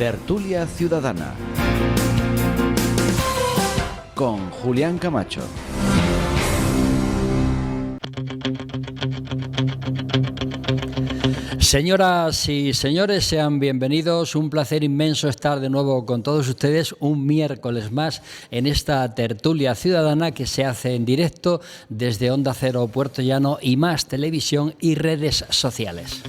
Tertulia Ciudadana con Julián Camacho. Señoras y señores, sean bienvenidos. Un placer inmenso estar de nuevo con todos ustedes un miércoles más en esta tertulia ciudadana que se hace en directo desde Onda Cero Puerto Llano y Más Televisión y redes sociales.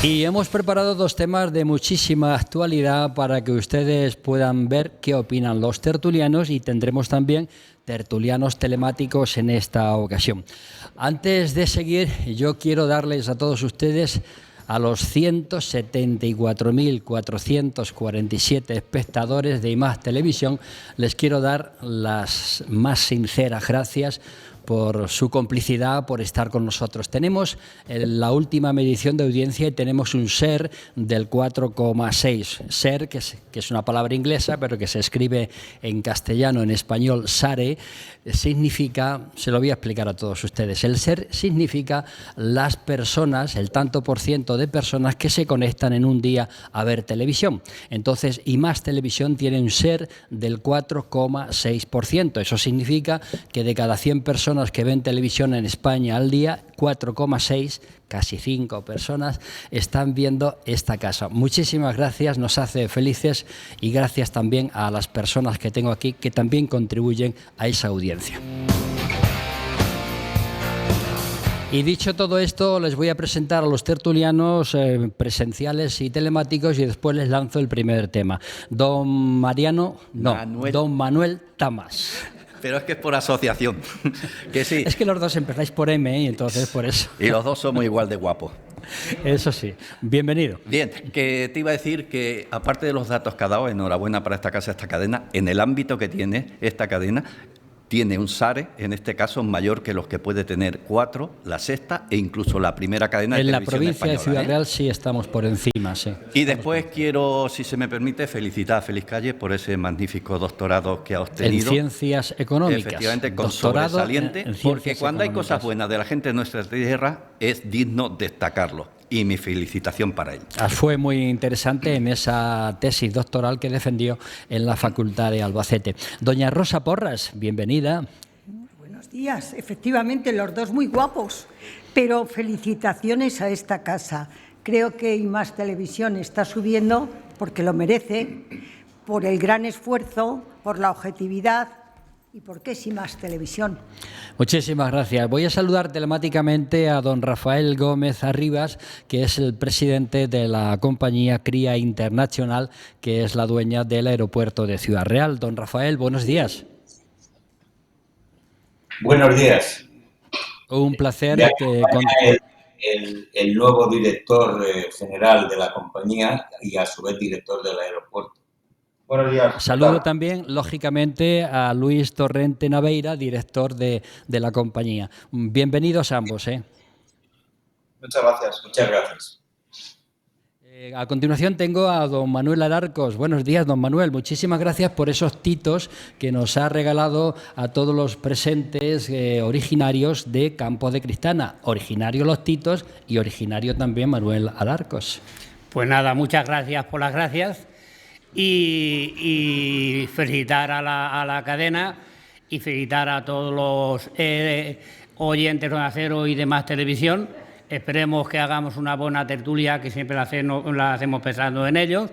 Y hemos preparado dos temas de muchísima actualidad para que ustedes puedan ver qué opinan los tertulianos, y tendremos también tertulianos telemáticos en esta ocasión. Antes de seguir, yo quiero darles a todos ustedes, a los 174.447 espectadores de IMAX Televisión, les quiero dar las más sinceras gracias por su complicidad, por estar con nosotros. Tenemos la última medición de audiencia y tenemos un SER del 4,6. SER, que es una palabra inglesa, pero que se escribe en castellano, en español, SARE, significa, se lo voy a explicar a todos ustedes, el SER significa las personas, el tanto por ciento de personas que se conectan en un día a ver televisión. Entonces, IMAX Televisión tiene un SER del 4,6%. Eso significa que de cada 100 personas que ven televisión en España al día, 4,6, casi 5 personas, están viendo esta casa. Muchísimas gracias, nos hace felices, y gracias también a las personas que tengo aquí que también contribuyen a esa audiencia. Y dicho todo esto, les voy a presentar a los tertulianos presenciales y telemáticos, y después les lanzo el primer tema. Don Manuel Tamas. Pero es que es por asociación. Que sí. Es que los dos empezáis por M, y entonces por eso. Y los dos somos igual de guapos. Eso sí. Bienvenido. Bien, que te iba a decir que, aparte de los datos que ha dado, enhorabuena para esta casa, esta cadena, en el ámbito que tiene esta cadena, tiene un SARE, en este caso, mayor que los que puede tener 4, la Sexta e incluso la primera cadena de televisión española. En la provincia de Ciudad Real sí estamos por encima, sí. Y después quiero, si se me permite, felicitar a Félix Calle por ese magnífico doctorado que ha obtenido. En Ciencias Económicas. Efectivamente, con sobresaliente, porque cuando hay cosas buenas de la gente de nuestra tierra, es digno destacarlo. Y mi felicitación para él. Fue muy interesante en esa tesis doctoral que defendió en la Facultad de Albacete. Doña Rosa Porras, bienvenida. Buenos días. Efectivamente, los dos muy guapos, pero felicitaciones a esta casa. Creo que IMAX Televisión está subiendo porque lo merece, por el gran esfuerzo, por la objetividad y por qué es IMAX Televisión. Muchísimas gracias. Voy a saludar telemáticamente a don Rafael Gómez Arribas, que es el presidente de la compañía Cría Internacional, que es la dueña del aeropuerto de Ciudad Real. Don Rafael, buenos días. Buenos días. Un placer. El nuevo director general de la compañía y a su vez director del aeropuerto. Buenos días. Saludo también, lógicamente, a Luis Torrente Naveira, director de la compañía. Bienvenidos ambos. Muchas gracias. Muchas gracias. A continuación tengo a don Manuel Alarcos. Buenos días, don Manuel. Muchísimas gracias por esos titos que nos ha regalado a todos los presentes originarios de Campo de Cristana. Originarios los titos y originario también Manuel Alarcos. Pues nada, muchas gracias por las gracias. Y felicitar a la cadena y felicitar a todos los oyentes de Onda Cero y demás televisión. Esperemos que hagamos una buena tertulia, que siempre la hacemos pensando en ellos.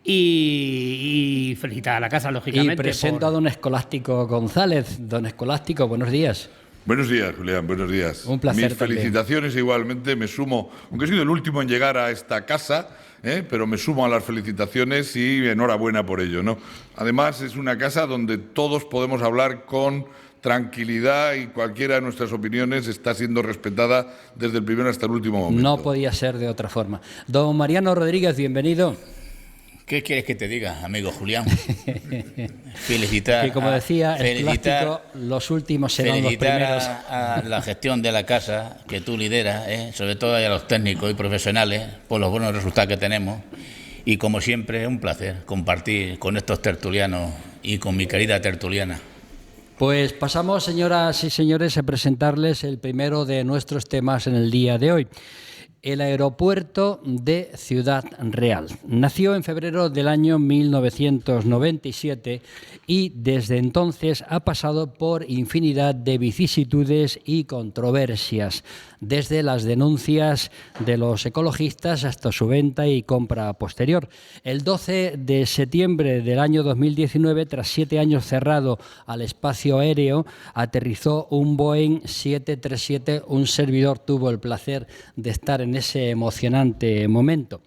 Y felicitar a la casa, lógicamente. Y presento a don Escolástico González. Don Escolástico, buenos días. Buenos días, Julián, buenos días. Un placer. Mis felicitaciones también. Igualmente, me sumo, aunque he sido el último en llegar a esta casa, pero me sumo a las felicitaciones y enhorabuena por ello, ¿no? Además, es una casa donde todos podemos hablar con tranquilidad y cualquiera de nuestras opiniones está siendo respetada desde el primero hasta el último momento. No podía ser de otra forma. Don Mariano Rodríguez, bienvenido. ¿Qué quieres que te diga, amigo Julián? Felicitar. Que como decía, el plástico, los últimos serán los primeros. A la gestión de la casa que tú lideras, sobre todo a los técnicos y profesionales, por los buenos resultados que tenemos. Y como siempre, es un placer compartir con estos tertulianos y con mi querida tertuliana. Pues pasamos, señoras y señores, a presentarles el primero de nuestros temas en el día de hoy. El aeropuerto de Ciudad Real. Nació en febrero del año 1997 y desde entonces ha pasado por infinidad de vicisitudes y controversias, desde las denuncias de los ecologistas hasta su venta y compra posterior. El 12 de septiembre del año 2019, tras 7 años cerrado al espacio aéreo, aterrizó un Boeing 737. Un servidor tuvo el placer de estar en ese emocionante momento.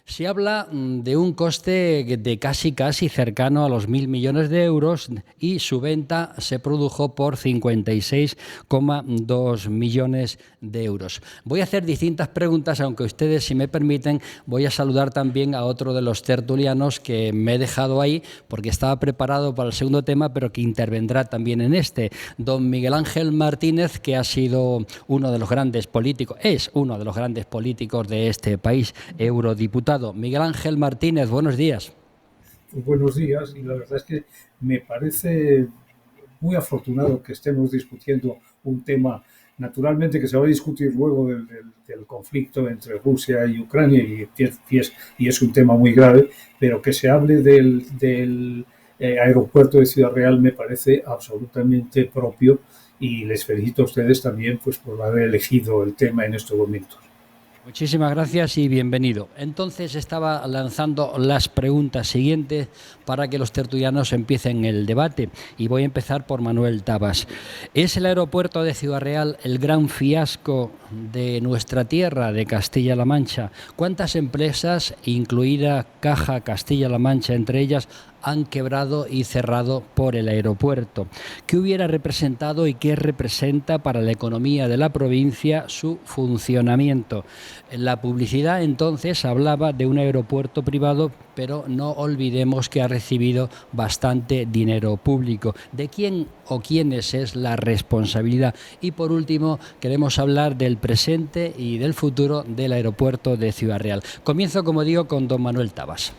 Se habla de un coste de casi cercano a los 1.000 millones de euros y su venta se produjo por 56,2 millones de euros. Voy a hacer distintas preguntas, aunque ustedes, si me permiten, voy a saludar también a otro de los tertulianos que me he dejado ahí porque estaba preparado para el segundo tema, pero que intervendrá también en este. Don Miguel Ángel Martínez, que ha sido uno de los grandes políticos, es uno de los grandes políticos de este país, eurodiputado. Miguel Ángel Martínez, buenos días. Buenos días, y la verdad es que me parece muy afortunado que estemos discutiendo un tema, naturalmente, que se va a discutir luego del conflicto entre Rusia y Ucrania, y es un tema muy grave, pero que se hable del aeropuerto de Ciudad Real me parece absolutamente propio, y les felicito a ustedes también pues, por haber elegido el tema en estos momentos. Muchísimas gracias y bienvenido. Entonces estaba lanzando las preguntas siguientes para que los tertulianos empiecen el debate y voy a empezar por Manuel Tabas. ¿Es el aeropuerto de Ciudad Real el gran fiasco de nuestra tierra, de Castilla-La Mancha? ¿Cuántas empresas, incluida Caja Castilla-La Mancha entre ellas, han quebrado y cerrado por el aeropuerto? ¿Qué hubiera representado y qué representa para la economía de la provincia su funcionamiento? La publicidad entonces hablaba de un aeropuerto privado, pero no olvidemos que ha recibido bastante dinero público. ¿De quién o quiénes es la responsabilidad? Y por último, queremos hablar del presente y del futuro del aeropuerto de Ciudad Real. Comienzo, como digo, con don Manuel Tabas.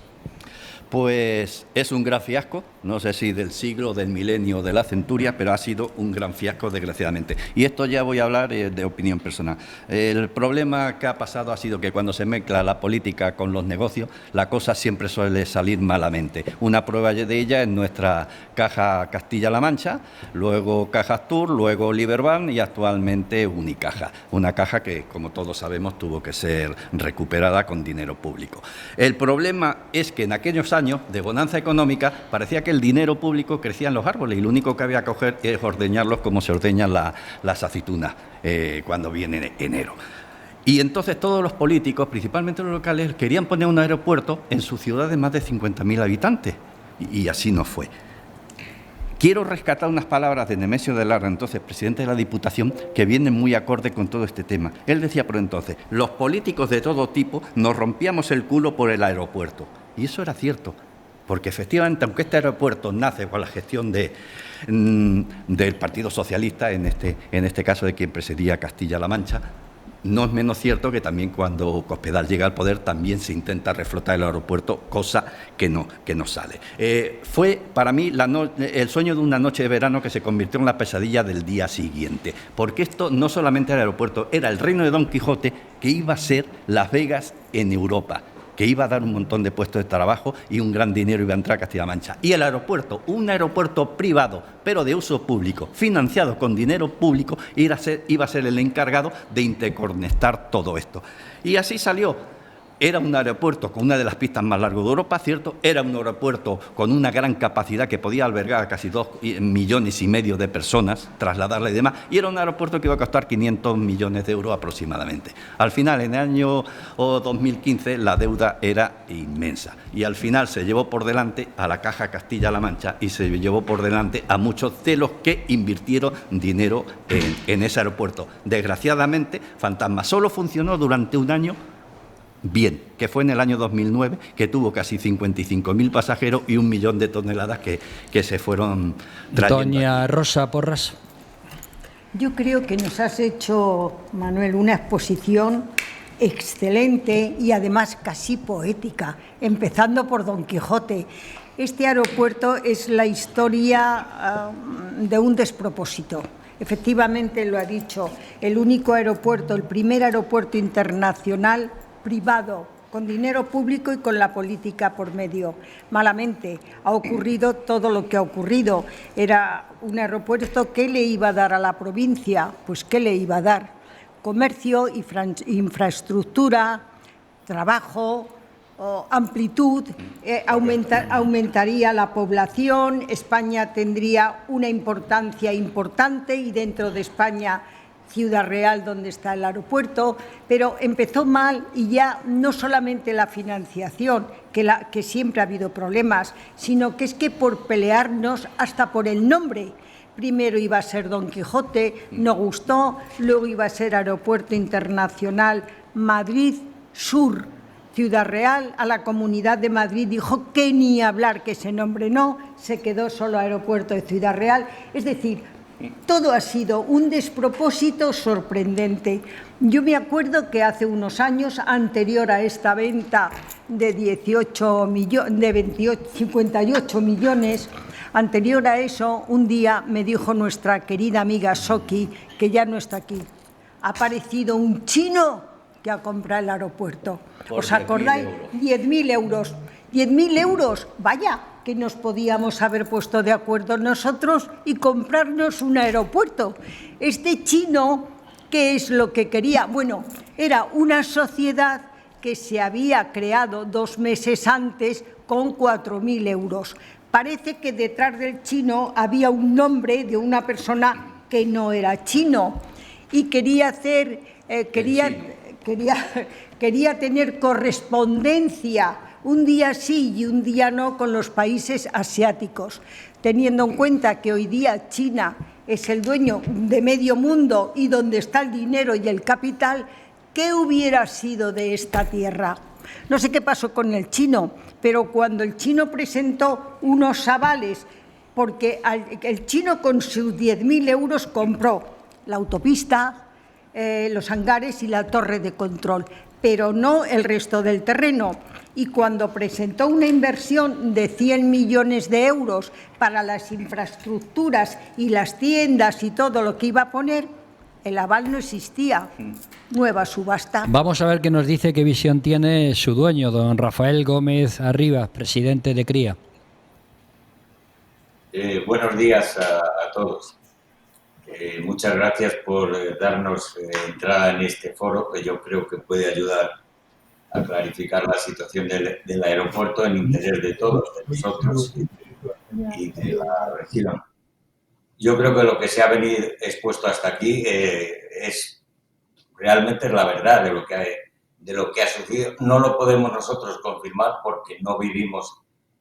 Pues es un gran fiasco, no sé si del siglo, del milenio, de la centuria, pero ha sido un gran fiasco, desgraciadamente. Y esto ya voy a hablar de opinión personal. El problema que ha pasado ha sido que cuando se mezcla la política con los negocios, la cosa siempre suele salir malamente. Una prueba de ella es nuestra Caja Castilla-La Mancha, luego Caja Astur, luego Liberbank y actualmente Unicaja. Una caja que, como todos sabemos, tuvo que ser recuperada con dinero público. El problema es que en aquellos años de bonanza económica parecía que el dinero público crecía en los árboles y lo único que había que coger es ordeñarlos como se ordeñan las aceitunas cuando viene enero. Y entonces todos los políticos, principalmente los locales, querían poner un aeropuerto en su ciudad de más de 50.000 habitantes y así no fue. Quiero rescatar unas palabras de Nemesio de Larra, entonces presidente de la Diputación, que vienen muy acorde con todo este tema. Él decía por entonces: los políticos de todo tipo nos rompíamos el culo por el aeropuerto. Y eso era cierto, porque efectivamente, aunque este aeropuerto nace con la gestión del Partido Socialista, en este caso de quien presidía Castilla-La Mancha, no es menos cierto que también cuando Cospedal llega al poder también se intenta reflotar el aeropuerto, cosa que no sale. Fue para mí el sueño de una noche de verano que se convirtió en la pesadilla del día siguiente, porque esto no solamente era el aeropuerto, era el reino de Don Quijote, que iba a ser Las Vegas en Europa, que iba a dar un montón de puestos de trabajo y un gran dinero iba a entrar a Castilla-La Mancha. Y el aeropuerto, un aeropuerto privado, pero de uso público, financiado con dinero público, iba a ser el encargado de interconectar todo esto. Y así salió. Era un aeropuerto con una de las pistas más largas de Europa, ¿cierto? Era un aeropuerto con una gran capacidad que podía albergar a casi 2,5 millones de personas, trasladarla y demás, y era un aeropuerto que iba a costar 500 millones de euros aproximadamente. Al final, en el año 2015, la deuda era inmensa y al final se llevó por delante a la Caja Castilla-La Mancha y se llevó por delante a muchos de los que invirtieron dinero en ese aeropuerto. Desgraciadamente, fantasma. Solo funcionó durante un año bien, que fue en el año 2009, que tuvo casi 55.000 pasajeros y 1 millón de toneladas que se fueron trayendo. Doña Rosa Porras. Yo creo que nos has hecho, Manuel, una exposición excelente y además casi poética, empezando por Don Quijote. Este aeropuerto es la historia de un despropósito. Efectivamente, lo ha dicho, el único aeropuerto, el primer aeropuerto internacional privado, con dinero público y con la política por medio. Malamente ha ocurrido todo lo que ha ocurrido. Era un aeropuerto que le iba a dar a la provincia, pues ¿qué le iba a dar? Comercio, infraestructura, trabajo, amplitud, aumentaría la población, España tendría una importancia importante y dentro de España Ciudad Real, donde está el aeropuerto, pero empezó mal y ya no solamente la financiación, que siempre ha habido problemas, sino que es que por pelearnos hasta por el nombre. Primero iba a ser Don Quijote, no gustó, luego iba a ser Aeropuerto Internacional Madrid Sur, Ciudad Real. A la Comunidad de Madrid dijo que ni hablar, que ese nombre no, se quedó solo Aeropuerto de Ciudad Real. Es decir, todo ha sido un despropósito sorprendente. Yo me acuerdo que hace unos años, anterior a esta venta de 58 millones, anterior a eso, un día me dijo nuestra querida amiga Soki, que ya no está aquí, ha aparecido un chino que ha comprado el aeropuerto. ¿Os acordáis? 10.000 euros. 10.000 euros, vaya, que nos podíamos haber puesto de acuerdo nosotros y comprarnos un aeropuerto. Este chino, ¿qué es lo que quería? Bueno, era una sociedad que se había creado 2 meses antes con 4.000 euros. Parece que detrás del chino había un nombre de una persona que no era chino y quería hacer, quería tener correspondencia un día sí y un día no con los países asiáticos, teniendo en cuenta que hoy día China es el dueño de medio mundo y donde está el dinero y el capital. ¿Qué hubiera sido de esta tierra? No sé qué pasó con el chino, pero cuando el chino presentó unos avales, porque el chino con sus 10.000 euros compró la autopista, los hangares y la torre de control, pero no el resto del terreno. Y cuando presentó una inversión de 100 millones de euros para las infraestructuras y las tiendas y todo lo que iba a poner, el aval no existía. Nueva subasta. Vamos a ver qué nos dice, qué visión tiene su dueño, don Rafael Gómez Arribas, presidente de CRIA. Buenos días a todos. Muchas gracias por darnos entrada en este foro, que yo creo que puede ayudar a clarificar la situación del aeropuerto en interés de todos, de nosotros y de la región. Yo creo que lo que se ha venido expuesto hasta aquí es realmente la verdad de lo que ha sucedido. No lo podemos nosotros confirmar porque no vivimos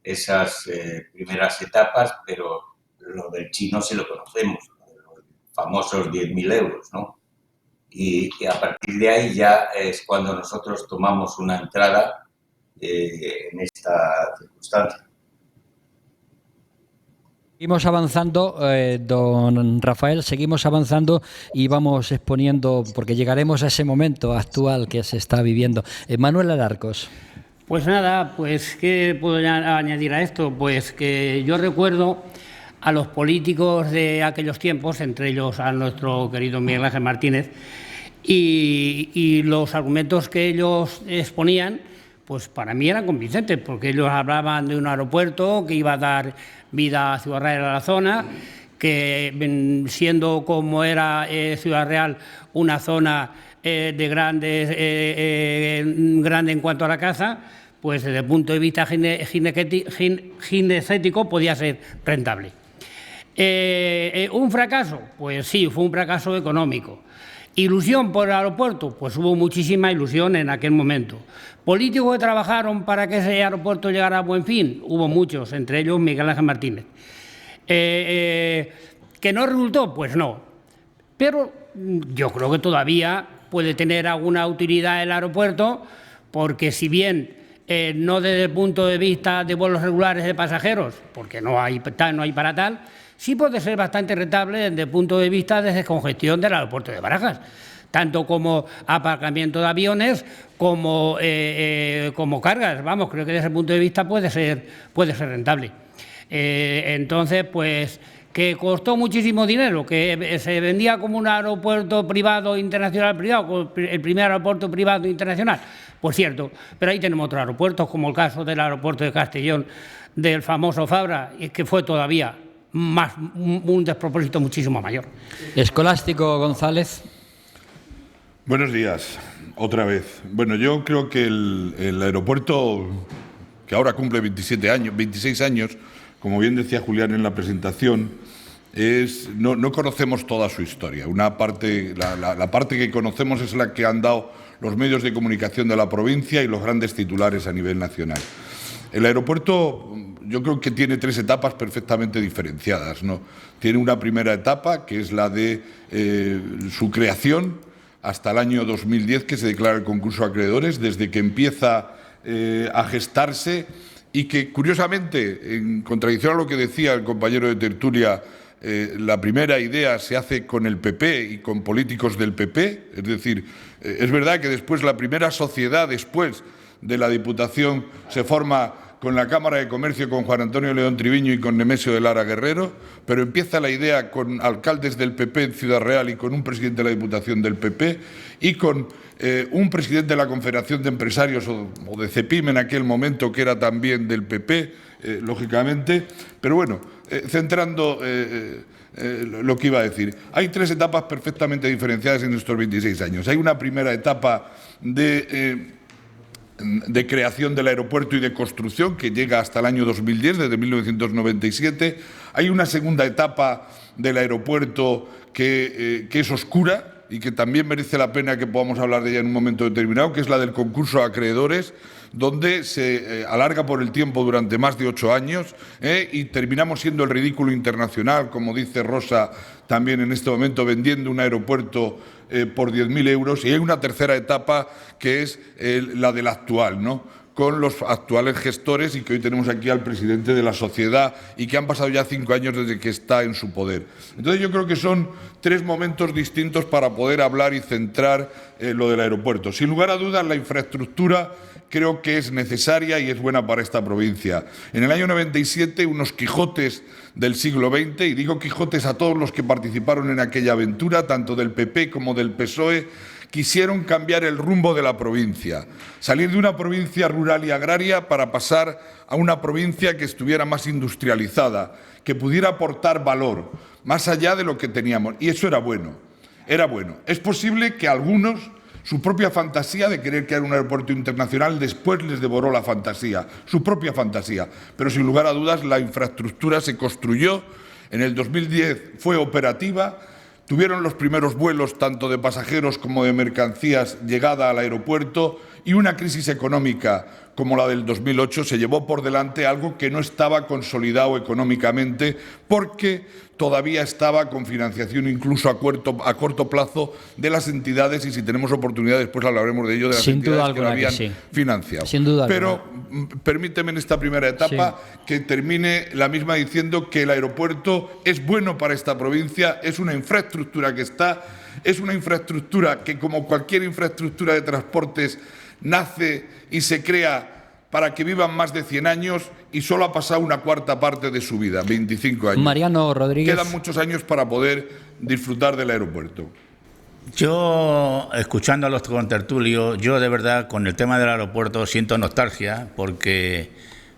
esas primeras etapas, pero lo del chino sí lo conocemos, los famosos 10.000 euros, ¿no? Y a partir de ahí ya es cuando nosotros tomamos una entrada en esta circunstancia. Seguimos avanzando, don Rafael, seguimos avanzando y vamos exponiendo, porque llegaremos a ese momento actual que se está viviendo. Manuel Alarcos. Pues nada, pues ¿qué puedo añadir a esto? Pues que yo recuerdo a los políticos de aquellos tiempos, entre ellos a nuestro querido Miguel Ángel Martínez, y los argumentos que ellos exponían, pues para mí eran convincentes, porque ellos hablaban de un aeropuerto que iba a dar vida a Ciudad Real, a la zona, que siendo como era Ciudad Real una zona de grande en cuanto a la caza, pues desde el punto de vista cinegético podía ser rentable. ¿Un fracaso? Pues sí, fue un fracaso económico. ¿Ilusión por el aeropuerto? Pues hubo muchísima ilusión en aquel momento. ¿Políticos que trabajaron para que ese aeropuerto llegara a buen fin? Hubo muchos, entre ellos Miguel Ángel Martínez. ¿Que no resultó? Pues no. Pero yo creo que todavía puede tener alguna utilidad el aeropuerto, porque si bien no desde el punto de vista de vuelos regulares de pasajeros, porque no hay para tal, sí puede ser bastante rentable desde el punto de vista de descongestión del aeropuerto de Barajas, tanto como aparcamiento de aviones como cargas. Vamos, creo que desde ese punto de vista puede ser rentable. Entonces, pues, que costó muchísimo dinero, que se vendía como un aeropuerto privado internacional privado, el primer aeropuerto privado internacional, pues cierto, pero ahí tenemos otros aeropuertos, como el caso del aeropuerto de Castellón, del famoso Fabra, que fue todavía más un despropósito muchísimo mayor. Escolástico González. Buenos días, otra vez. Bueno, yo creo que el aeropuerto, que ahora cumple 26 años, como bien decía Julián en la presentación, no conocemos toda su historia. Una parte, la parte que conocemos es la que han dado los medios de comunicación de la provincia y los grandes titulares a nivel nacional. El aeropuerto, yo creo que tiene 3 etapas perfectamente diferenciadas, ¿no? Tiene una primera etapa, que es la de su creación, hasta el año 2010, que se declara el concurso de acreedores, desde que empieza a gestarse, y que, curiosamente, en contradicción a lo que decía el compañero de tertulia, la primera idea se hace con el PP y con políticos del PP. Es decir, es verdad que después la primera sociedad, después de la Diputación, se forma con la Cámara de Comercio, con Juan Antonio León Triviño y con Nemesio de Lara Guerrero, pero empieza la idea con alcaldes del PP en Ciudad Real y con un presidente de la Diputación del PP y con un presidente de la Confederación de Empresarios o de CEPIM en aquel momento, que era también del PP, lógicamente. Pero bueno, centrando lo que iba a decir, hay 3 etapas perfectamente diferenciadas en estos 26 años. Hay una primera etapa de creación del aeropuerto y de construcción, que llega hasta el año 2010, desde 1997. Hay una segunda etapa del aeropuerto que es oscura y que también merece la pena que podamos hablar de ella en un momento determinado, que es la del concurso de acreedores, donde se alarga por el tiempo durante más de 8 años y terminamos siendo el ridículo internacional, como dice Rosa también en este momento, vendiendo un aeropuerto por 10.000 euros. Y hay una tercera etapa, que es la del actual, ¿no?, con los actuales gestores, y que hoy tenemos aquí al presidente de la sociedad y que han pasado ya 5 años desde que está en su poder. Entonces yo creo que son 3 momentos distintos para poder hablar y centrar lo del aeropuerto. Sin lugar a dudas, la infraestructura creo que es necesaria y es buena para esta provincia. En el año 97, unos Quijotes del siglo XX, y digo Quijotes a todos los que participaron en aquella aventura, tanto del PP como del PSOE, quisieron cambiar el rumbo de la provincia, salir de una provincia rural y agraria para pasar a una provincia que estuviera más industrializada, que pudiera aportar valor, más allá de lo que teníamos. Y eso era bueno, era bueno. Es posible que a algunos su propia fantasía de querer crear un aeropuerto internacional después les devoró la fantasía, su propia fantasía. Pero sin lugar a dudas la infraestructura se construyó, en el 2010 fue operativa. Tuvieron los primeros vuelos, tanto de pasajeros como de mercancías, llegada al aeropuerto, y una crisis económica como la del 2008 se llevó por delante algo que no estaba consolidado económicamente, porque todavía estaba con financiación incluso a corto plazo de las entidades, y si tenemos oportunidad después hablaremos de ello, de las entidades que lo habían financiado. Sin duda Pero permíteme en esta primera etapa que termine la misma diciendo que el aeropuerto es bueno para esta provincia, es una infraestructura es una infraestructura que, como cualquier infraestructura de transportes, nace y se crea para que vivan más de 100 años y solo ha pasado una cuarta parte de su vida, 25 años. Mariano Rodríguez. Quedan muchos años para poder disfrutar del aeropuerto. Yo, escuchando a los contertulios, yo de verdad con el tema del aeropuerto siento nostalgia, porque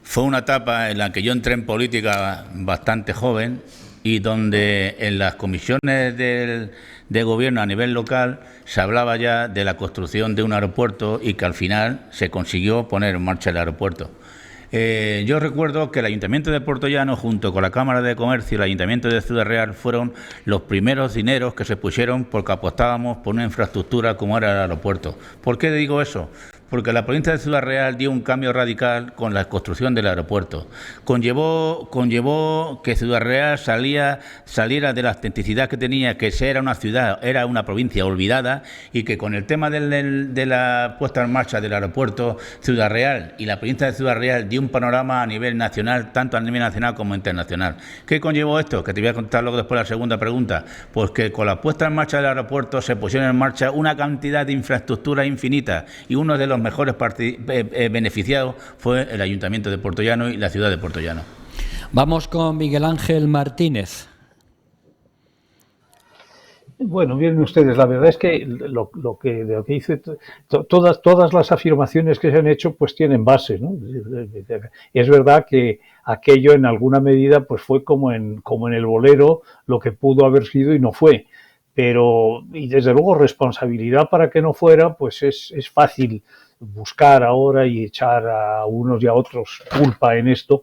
fue una etapa en la que yo entré en política bastante joven y donde en las comisiones de gobierno a nivel local se hablaba ya de la construcción de un aeropuerto y que al final se consiguió poner en marcha el aeropuerto. Yo recuerdo que el Ayuntamiento de Puertollano, junto con la Cámara de Comercio y el Ayuntamiento de Ciudad Real, fueron los primeros dineros que se pusieron porque apostábamos por una infraestructura como era el aeropuerto. ¿Por qué digo eso? Porque la provincia de Ciudad Real dio un cambio radical con la construcción del aeropuerto. Conllevó que Ciudad Real saliera de la autenticidad que tenía, que era una ciudad, era una provincia olvidada, y que con el tema de la puesta en marcha del aeropuerto, Ciudad Real y la provincia de Ciudad Real dio un panorama a nivel nacional, tanto a nivel nacional como internacional. ¿Qué conllevó esto? Que te voy a contar luego después la segunda pregunta. Pues que con la puesta en marcha del aeropuerto se pusieron en marcha una cantidad de infraestructura infinita, y uno de los mejores beneficiados fue el Ayuntamiento de Puertollano y la ciudad de Puertollano. Vamos con Miguel Ángel Martínez. Bueno, miren ustedes, la verdad es que lo que dice, todas las afirmaciones que se han hecho pues tienen base, ¿no? Es verdad que aquello en alguna medida pues fue como en el bolero, lo que pudo haber sido y no fue, pero y desde luego responsabilidad para que no fuera pues es fácil buscar ahora y echar a unos y a otros culpa en esto.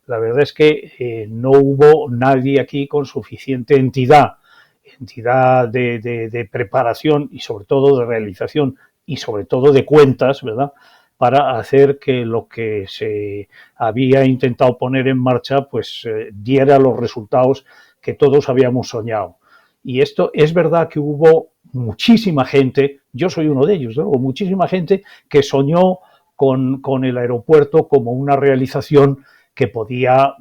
La verdad es que no hubo nadie aquí con suficiente entidad de preparación y sobre todo de realización y sobre todo de cuentas, ¿verdad?, para hacer que lo que se había intentado poner en marcha pues diera los resultados que todos habíamos soñado. Y esto es verdad que hubo muchísima gente, yo soy uno de ellos, ¿no?, muchísima gente que soñó con el aeropuerto como una realización que podía,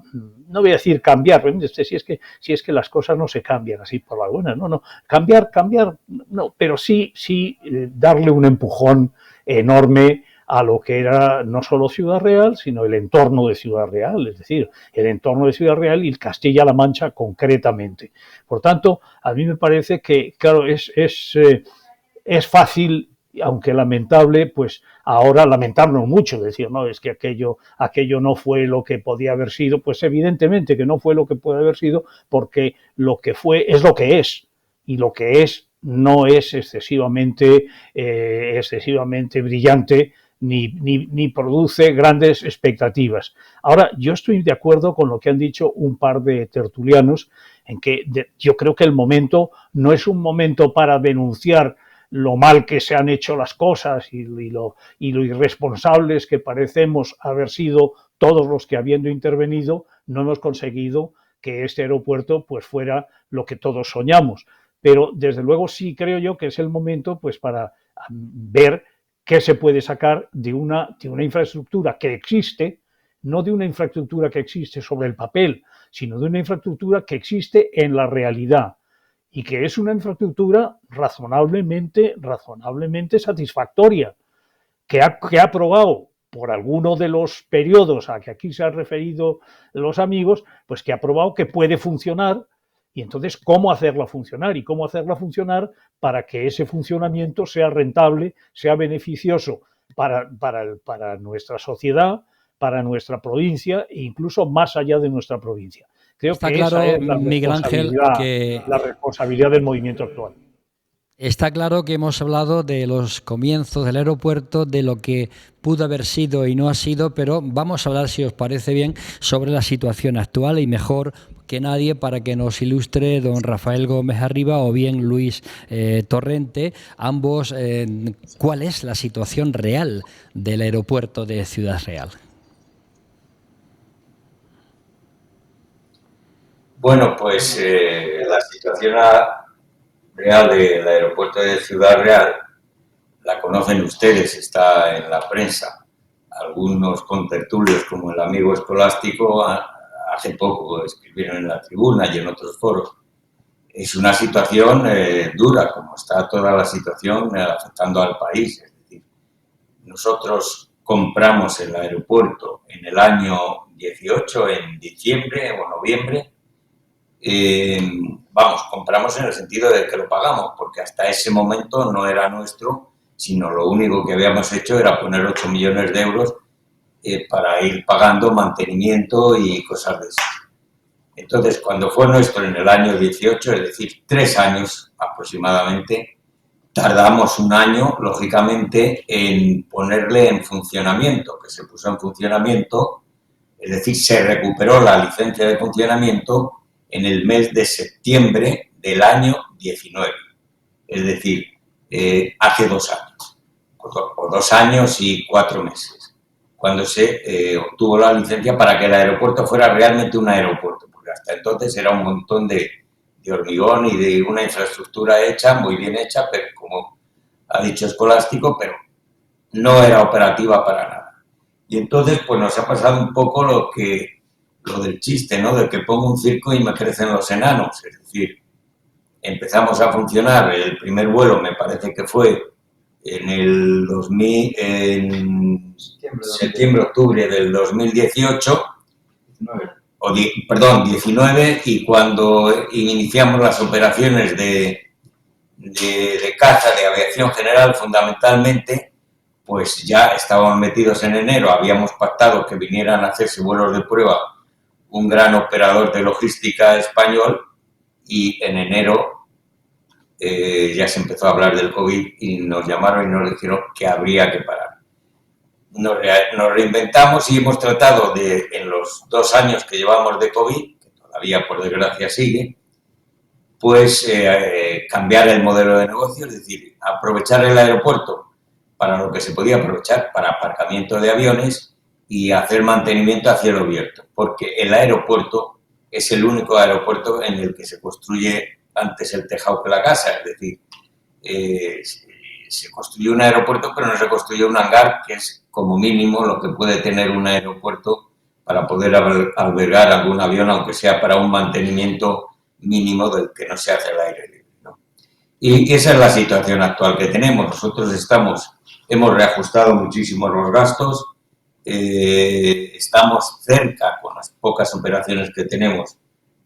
no voy a decir cambiar, si es que las cosas no se cambian así por la buena, no, cambiar, no, pero sí darle un empujón enorme a lo que era no solo Ciudad Real, sino el entorno de Ciudad Real, es decir, el entorno de Ciudad Real y Castilla-La Mancha concretamente. Por tanto, a mí me parece que, claro, es fácil, aunque lamentable, pues ahora lamentarnos mucho, decir, no, es que aquello no fue lo que podía haber sido, pues evidentemente que no fue lo que puede haber sido, porque lo que fue es lo que es, y lo que es no es excesivamente brillante, ni produce grandes expectativas. Ahora, yo estoy de acuerdo con lo que han dicho un par de tertulianos, en que yo creo que el momento no es un momento para denunciar lo mal que se han hecho las cosas y lo irresponsables que parecemos haber sido todos los que, habiendo intervenido, no hemos conseguido que este aeropuerto pues fuera lo que todos soñamos. Pero desde luego sí creo yo que es el momento pues para ver qué se puede sacar de una infraestructura que existe, no de una infraestructura que existe sobre el papel, sino de una infraestructura que existe en la realidad, y que es una infraestructura razonablemente satisfactoria, que ha probado por alguno de los periodos a que aquí se han referido los amigos, pues que ha probado que puede funcionar, y entonces cómo hacerla funcionar, y cómo hacerla funcionar para que ese funcionamiento sea rentable, sea beneficioso para nuestra sociedad, para nuestra provincia e incluso más allá de nuestra provincia. Creo Está que claro, esa es Miguel Ángel, la responsabilidad del movimiento actual. Está claro que hemos hablado de los comienzos del aeropuerto, de lo que pudo haber sido y no ha sido, pero vamos a hablar, si os parece bien, sobre la situación actual, y mejor que nadie para que nos ilustre don Rafael Gómez Arriba o bien Luis Torrente, ambos, cuál es la situación real del aeropuerto de Ciudad Real. Bueno, pues la situación real del aeropuerto de Ciudad Real la conocen ustedes, está en la prensa. Algunos contertulios, como el amigo Escolástico, hace poco escribieron en La Tribuna y en otros foros. Es una situación dura, como está toda la situación afectando al país. Es decir, nosotros compramos el aeropuerto en el año 18, en diciembre o noviembre. Compramos en el sentido de que lo pagamos, porque hasta ese momento no era nuestro, sino lo único que habíamos hecho era poner 8 millones de euros para ir pagando mantenimiento y cosas de eso. Entonces, cuando fue nuestro en el año 18, es decir, 3 años aproximadamente, tardamos un año, lógicamente, en ponerle en funcionamiento, que se puso en funcionamiento, es decir, se recuperó la licencia de funcionamiento en el mes de septiembre del año 19, es decir, hace 2 años, o 2 años y 4 meses, cuando se obtuvo la licencia para que el aeropuerto fuera realmente un aeropuerto, porque hasta entonces era un montón de hormigón y de una infraestructura hecha, muy bien hecha, pero como ha dicho Escolástico, pero no era operativa para nada. Y entonces pues nos ha pasado un poco lo del chiste, ¿no?, de que pongo un circo y me crecen los enanos, es decir, empezamos a funcionar, el primer vuelo me parece que fue en el septiembre-octubre del 2018, 19, y cuando iniciamos las operaciones de caza, de aviación general fundamentalmente, pues ya estábamos metidos en enero, habíamos pactado que vinieran a hacerse vuelos de prueba un gran operador de logística español, y en enero ya se empezó a hablar del COVID y nos llamaron y nos dijeron que habría que parar. Nos reinventamos y hemos tratado de, en los 2 años que llevamos de COVID, que todavía por desgracia sigue, pues cambiar el modelo de negocio, es decir, aprovechar el aeropuerto para lo que se podía aprovechar, para aparcamiento de aviones y hacer mantenimiento a cielo abierto, porque el aeropuerto es el único aeropuerto en el que se construye antes el tejado que la casa, es decir, se construyó un aeropuerto pero no se construyó un hangar, que es como mínimo lo que puede tener un aeropuerto para poder albergar algún avión, aunque sea para un mantenimiento mínimo del que no se hace al aire libre, ¿no? Y esa es la situación actual que tenemos. Nosotros hemos reajustado muchísimo los gastos, estamos cerca, con las pocas operaciones que tenemos,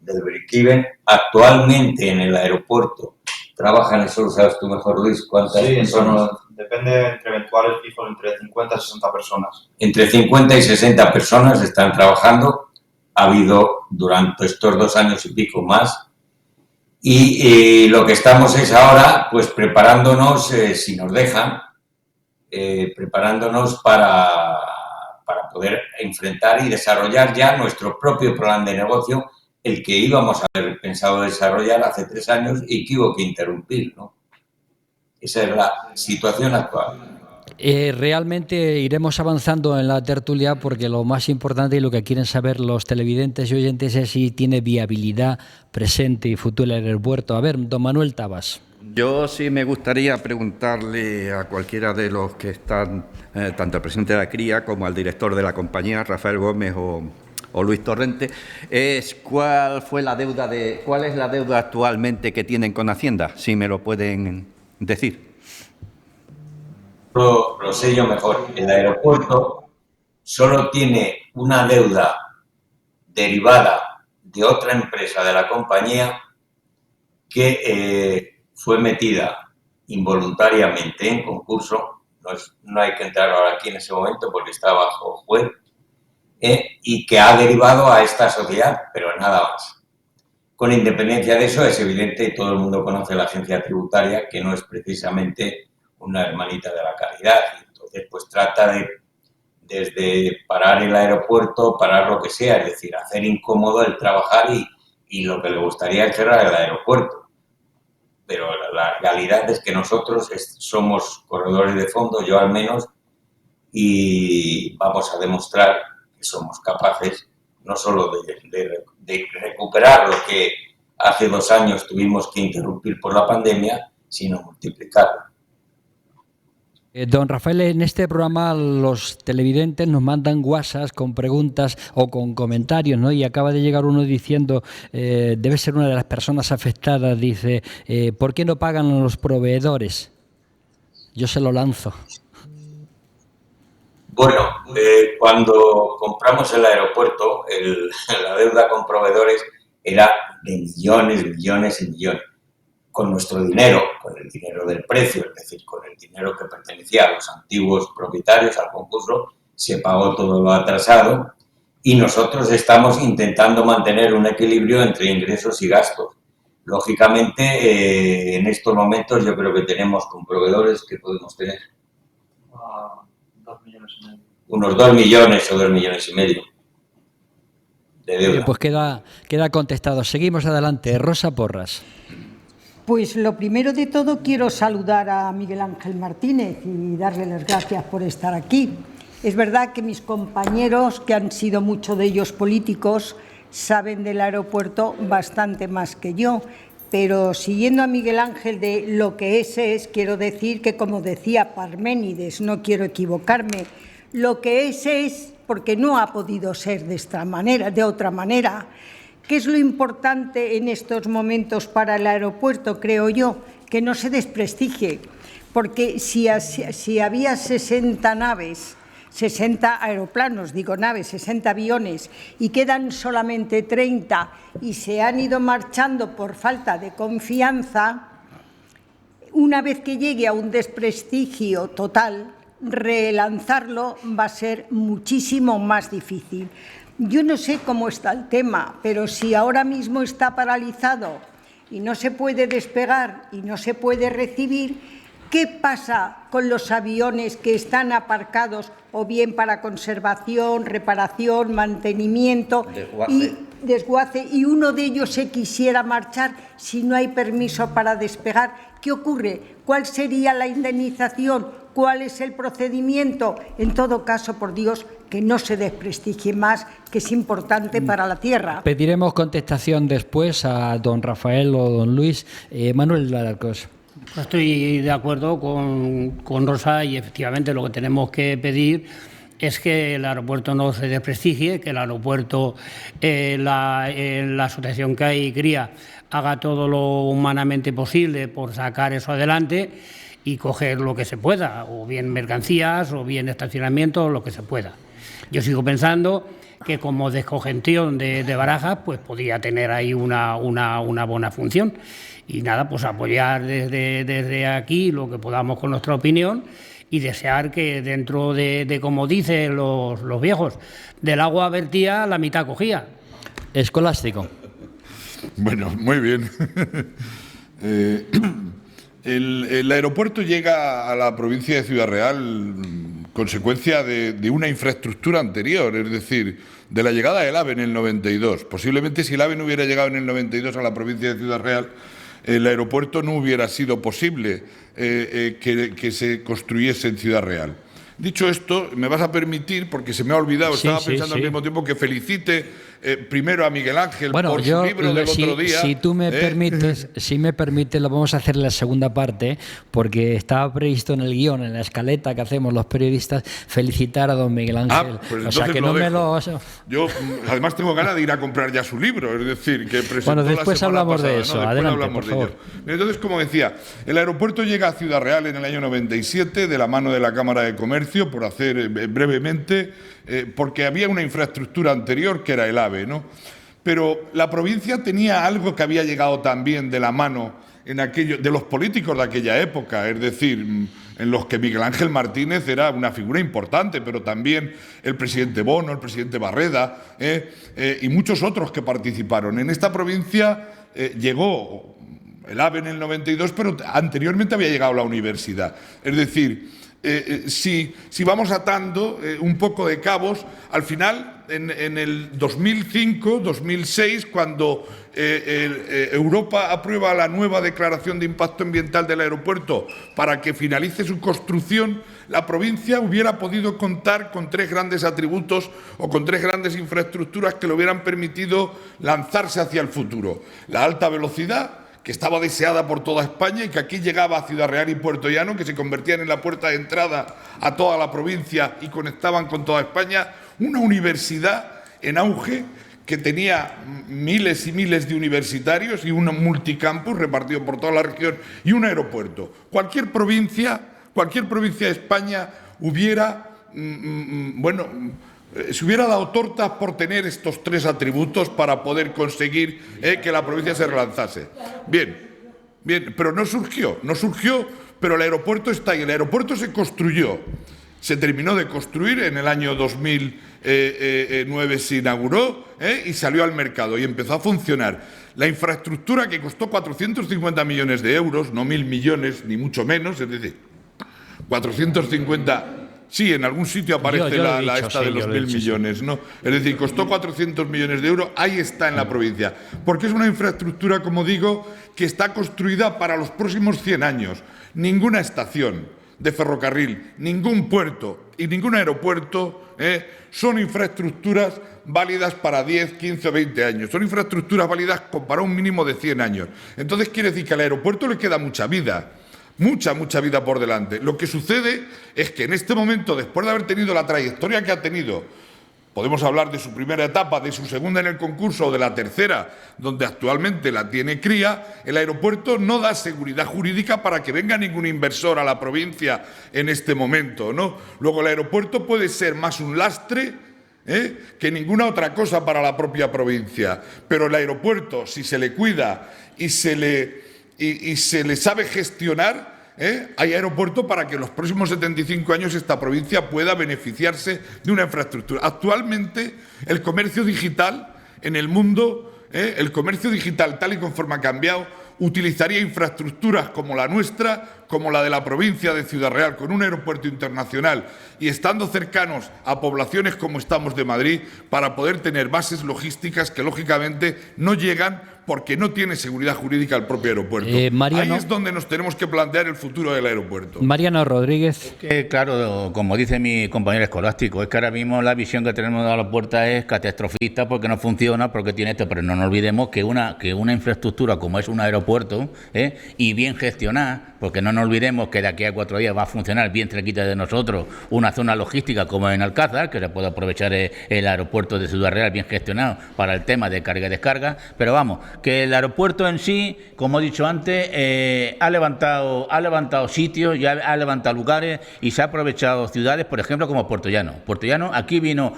del break-even. Actualmente en el aeropuerto trabajan, eso lo sabes tú mejor, Luis, ¿cuántas personas? Depende, entre eventuales fijos, entre 50 y 60 personas. Entre 50 y 60 personas están trabajando. Ha habido durante estos 2 años y pico más. Y lo que estamos es ahora, pues preparándonos, si nos dejan, preparándonos para poder enfrentar y desarrollar ya nuestro propio plan de negocio, el que íbamos a haber pensado desarrollar hace 3 años y que hubo que interrumpir, ¿no? Esa es la situación actual. Realmente iremos avanzando en la tertulia, porque lo más importante y lo que quieren saber los televidentes y oyentes es si tiene viabilidad presente y futura el aeropuerto. A ver, don Manuel Tabas. Yo sí me gustaría preguntarle a cualquiera de los que están, tanto al presidente de la CRIA como al director de la compañía, Rafael Gómez o Luis Torrente, ¿cuál es la deuda actualmente que tienen con Hacienda? Si me lo pueden decir. Lo sé yo mejor. El aeropuerto solo tiene una deuda derivada de otra empresa de la compañía que fue metida involuntariamente en concurso. No hay que entrar ahora aquí en ese momento porque está bajo juez, y que ha derivado a esta sociedad, pero nada más. Con independencia de eso, es evidente, y todo el mundo conoce la agencia tributaria, que no es precisamente una hermanita de la caridad. Entonces, pues trata de, desde parar el aeropuerto, parar lo que sea, es decir, hacer incómodo el trabajar y lo que le gustaría es cerrar el aeropuerto. Pero la realidad es que nosotros somos corredores de fondo, yo al menos, y vamos a demostrar que somos capaces no solo de recuperar lo que hace 2 años tuvimos que interrumpir por la pandemia, sino multiplicarlo. Don Rafael, en este programa los televidentes nos mandan WhatsApp con preguntas o con comentarios, ¿no? Y acaba de llegar uno diciendo, debe ser una de las personas afectadas, dice, ¿por qué no pagan a los proveedores? Yo se lo lanzo. Bueno, cuando compramos el aeropuerto, la deuda con proveedores era de millones, millones y millones. Con nuestro dinero, con el dinero del precio, es decir, con el dinero que pertenecía a los antiguos propietarios al concurso, se pagó todo lo atrasado y nosotros estamos intentando mantener un equilibrio entre ingresos y gastos. Lógicamente, en estos momentos yo creo que tenemos con proveedores que podemos tener 2 millones y medio. Unos 2 millones o 2 millones y medio de deuda. Pues queda contestado. Seguimos adelante. Rosa Porras. Pues lo primero de todo quiero saludar a Miguel Ángel Martínez y darle las gracias por estar aquí. Es verdad que mis compañeros, que han sido muchos de ellos políticos, saben del aeropuerto bastante más que yo, pero siguiendo a Miguel Ángel de lo que es, quiero decir que, como decía Parménides, no quiero equivocarme, lo que es porque no ha podido ser de esta manera, de otra manera. ¿Qué es lo importante en estos momentos para el aeropuerto, creo yo? Que no se desprestigie, porque si había 60 naves 60 aeroplanos, digo naves, 60 aviones, y quedan solamente 30 y se han ido marchando por falta de confianza, una vez que llegue a un desprestigio total, relanzarlo va a ser muchísimo más difícil. Yo no sé cómo está el tema, pero si ahora mismo está paralizado y no se puede despegar y no se puede recibir, ¿qué pasa con los aviones que están aparcados o bien para conservación, reparación, mantenimiento y desguace, y uno de ellos se quisiera marchar si no hay permiso para despegar? ¿Qué ocurre? ¿Cuál sería la indemnización? ¿Cuál es el procedimiento? En todo caso, por Dios, que no se desprestigie más, que es importante para la tierra. Pediremos contestación después a don Rafael o don Luis. Manuel Alarcos. Estoy de acuerdo con Rosa, y efectivamente lo que tenemos que pedir es que el aeropuerto no se desprestigie, que el aeropuerto, la asociación que hay, CRIA, haga todo lo humanamente posible por sacar eso adelante y coger lo que se pueda, o bien mercancías, o bien estacionamiento, o lo que se pueda. Yo sigo pensando que como descongestión de Barajas, pues podría tener ahí una buena función. Y nada, pues apoyar desde aquí lo que podamos con nuestra opinión y desear que dentro de como dicen los viejos, del agua vertía, la mitad cogía. Escolástico. Bueno, muy bien. El aeropuerto llega a la provincia de Ciudad Real consecuencia de una infraestructura anterior, es decir, de la llegada del AVE en el 92. Posiblemente si el AVE no hubiera llegado en el 92 a la provincia de Ciudad Real, el aeropuerto no hubiera sido posible que se construyese en Ciudad Real. Dicho esto, me vas a permitir, porque se me ha olvidado, estaba pensando al mismo tiempo que felicite primero a Miguel Ángel por su libro del otro día. Si tú me permites, lo vamos a hacer en la segunda parte, porque estaba previsto en el guión, en la escaleta que hacemos los periodistas, felicitar a don Miguel Ángel. Pues o sea que no me lo... Yo además tengo ganas de ir a comprar ya su libro, es decir, que presentó bueno, después la semana hablamos pasada, de eso, ¿no? adelante, por favor. Entonces, como decía, el aeropuerto llega a Ciudad Real en el año 97 de la mano de la Cámara de Comercio, por hacer brevemente, porque había una infraestructura anterior que era el AVE, ¿no? Pero la provincia tenía algo que había llegado también de la mano de los políticos de aquella época, es decir, en los que Miguel Ángel Martínez era una figura importante, pero también el presidente Bono, el presidente Barreda y muchos otros que participaron. En esta provincia llegó el AVE en el 92, pero anteriormente había llegado la universidad. Es decir, si vamos atando un poco de cabos, al final, en el 2005, 2006, cuando Europa aprueba la nueva declaración de impacto ambiental del aeropuerto para que finalice su construcción, la provincia hubiera podido contar con 3 grandes atributos o con 3 grandes infraestructuras que le hubieran permitido lanzarse hacia el futuro. La alta velocidad, que estaba deseada por toda España y que aquí llegaba a Ciudad Real y Puerto Llano, que se convertían en la puerta de entrada a toda la provincia y conectaban con toda España. Una universidad en auge que tenía miles y miles de universitarios y un multicampus repartido por toda la región y un aeropuerto. Cualquier provincia de España hubiera, se hubiera dado tortas por tener estos 3 atributos para poder conseguir que la provincia se relanzase. Bien, pero no surgió, pero el aeropuerto está ahí. El aeropuerto se construyó, se terminó de construir en el año 2009, se inauguró y salió al mercado y empezó a funcionar. La infraestructura, que costó 450 millones de euros, no 1.000 millones, ni mucho menos, es decir, 450... Sí, en algún sitio aparece la esta de los 1.000 millones, ¿no? Es decir, costó 400 millones de euros, ahí está en la provincia. Porque es una infraestructura, como digo, que está construida para los próximos 100 años. Ninguna estación de ferrocarril, ningún puerto y ningún aeropuerto son infraestructuras válidas para 10, 15 o 20 años. Son infraestructuras válidas para un mínimo de 100 años. Entonces quiere decir que al aeropuerto le queda mucha vida. Mucha vida por delante. Lo que sucede es que en este momento, después de haber tenido la trayectoria que ha tenido, podemos hablar de su primera etapa, de su segunda en el concurso o de la tercera, donde actualmente la tiene Cría, el aeropuerto no da seguridad jurídica para que venga ningún inversor a la provincia en este momento, ¿no? Luego, el aeropuerto puede ser más un lastre que ninguna otra cosa para la propia provincia. Pero el aeropuerto, si se le cuida y se le sabe gestionar, hay aeropuerto para que en los próximos 75 años esta provincia pueda beneficiarse de una infraestructura. Actualmente, el comercio digital en el mundo, el comercio digital tal y conforme ha cambiado, utilizaría infraestructuras como la nuestra, como la de la provincia de Ciudad Real, con un aeropuerto internacional y estando cercanos a poblaciones como estamos de Madrid, para poder tener bases logísticas que lógicamente no llegan porque no tiene seguridad jurídica el propio aeropuerto. Mariano, ahí es donde nos tenemos que plantear el futuro del aeropuerto. Mariano Rodríguez. Claro, como dice mi compañero escolástico, es que ahora mismo la visión que tenemos de la puerta es catastrofista porque no funciona, porque tiene esto, pero no nos olvidemos que una infraestructura como es un aeropuerto, y bien gestionada, porque no nos olvidemos que de aquí a 4 días va a funcionar bien cerquita de nosotros una zona logística como en Alcázar, que se puede aprovechar el aeropuerto de Ciudad Real bien gestionado para el tema de carga y descarga, pero vamos, que el aeropuerto en sí, como he dicho antes, ha levantado sitios, ya ha levantado lugares y se ha aprovechado ciudades, por ejemplo, como Puerto Llano. Puerto Llano, aquí vino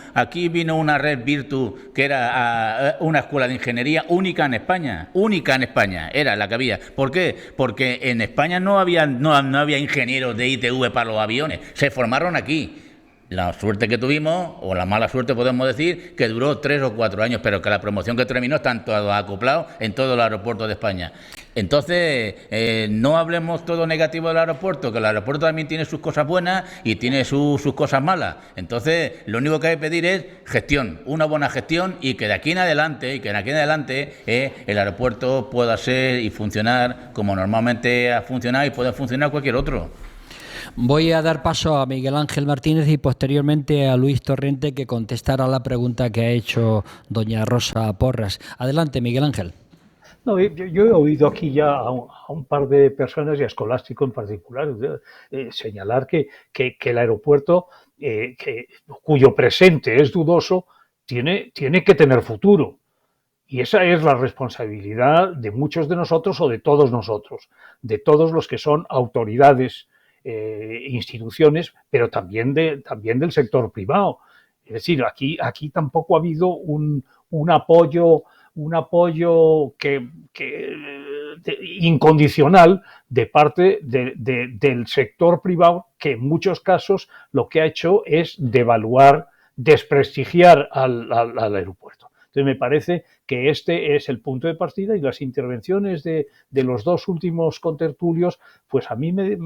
una red Virtu, que era una escuela de ingeniería única en España, era la que había. ¿Por qué? Porque en España no había ingenieros de ITV para los aviones, se formaron aquí. La suerte que tuvimos, o la mala suerte podemos decir, que duró 3 o 4 años, pero que la promoción que terminó están todos acoplados en todos los aeropuertos de España. Entonces, no hablemos todo negativo del aeropuerto, que el aeropuerto también tiene sus cosas buenas y tiene sus cosas malas. Entonces, lo único que hay que pedir es gestión, una buena gestión, y que de aquí en adelante, el aeropuerto pueda ser y funcionar como normalmente ha funcionado y pueda funcionar cualquier otro. Voy a dar paso a Miguel Ángel Martínez y posteriormente a Luis Torrente, que contestará la pregunta que ha hecho doña Rosa Porras. Adelante, Miguel Ángel. No, yo he oído aquí ya a un par de personas, y a Escolástico en particular, señalar que el aeropuerto, cuyo presente es dudoso, tiene que tener futuro. Y esa es la responsabilidad de muchos de nosotros, o de todos nosotros, de todos los que son autoridades, instituciones, pero también del sector privado. Es decir, aquí tampoco ha habido un apoyo incondicional de parte del sector privado, que en muchos casos lo que ha hecho es devaluar, desprestigiar al aeropuerto. Entonces, me parece que este es el punto de partida, y las intervenciones de los dos últimos contertulios, pues a mí me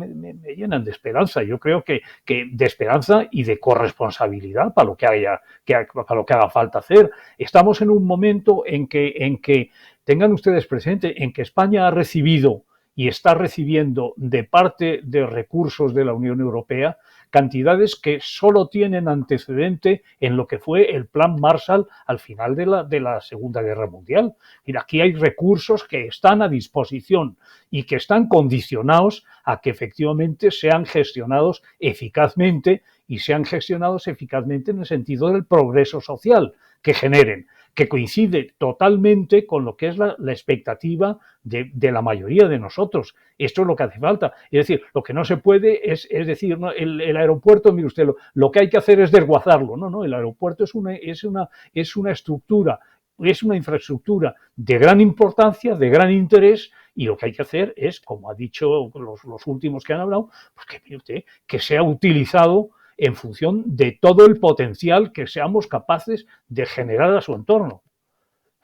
llenan de esperanza. Yo creo que de esperanza y de corresponsabilidad para lo que haga falta hacer. Estamos en un momento en que tengan ustedes presente, en que España ha recibido y está recibiendo de parte de recursos de la Unión Europea cantidades que solo tienen antecedente en lo que fue el Plan Marshall al final de la Segunda Guerra Mundial. Mira, aquí hay recursos que están a disposición y que están condicionados a que efectivamente sean gestionados eficazmente, y sean gestionados eficazmente en el sentido del progreso social que generen, que coincide totalmente con lo que es la expectativa de la mayoría de nosotros. Esto es lo que hace falta. Es decir, lo que no se puede es decir, ¿no? El aeropuerto, mire usted, lo que hay que hacer es desguazarlo. No, el aeropuerto es una estructura, es una infraestructura de gran importancia, de gran interés, y lo que hay que hacer es, como ha dicho los últimos que han hablado, pues que, mire usted, que sea utilizado en función de todo el potencial que seamos capaces de generar a su entorno.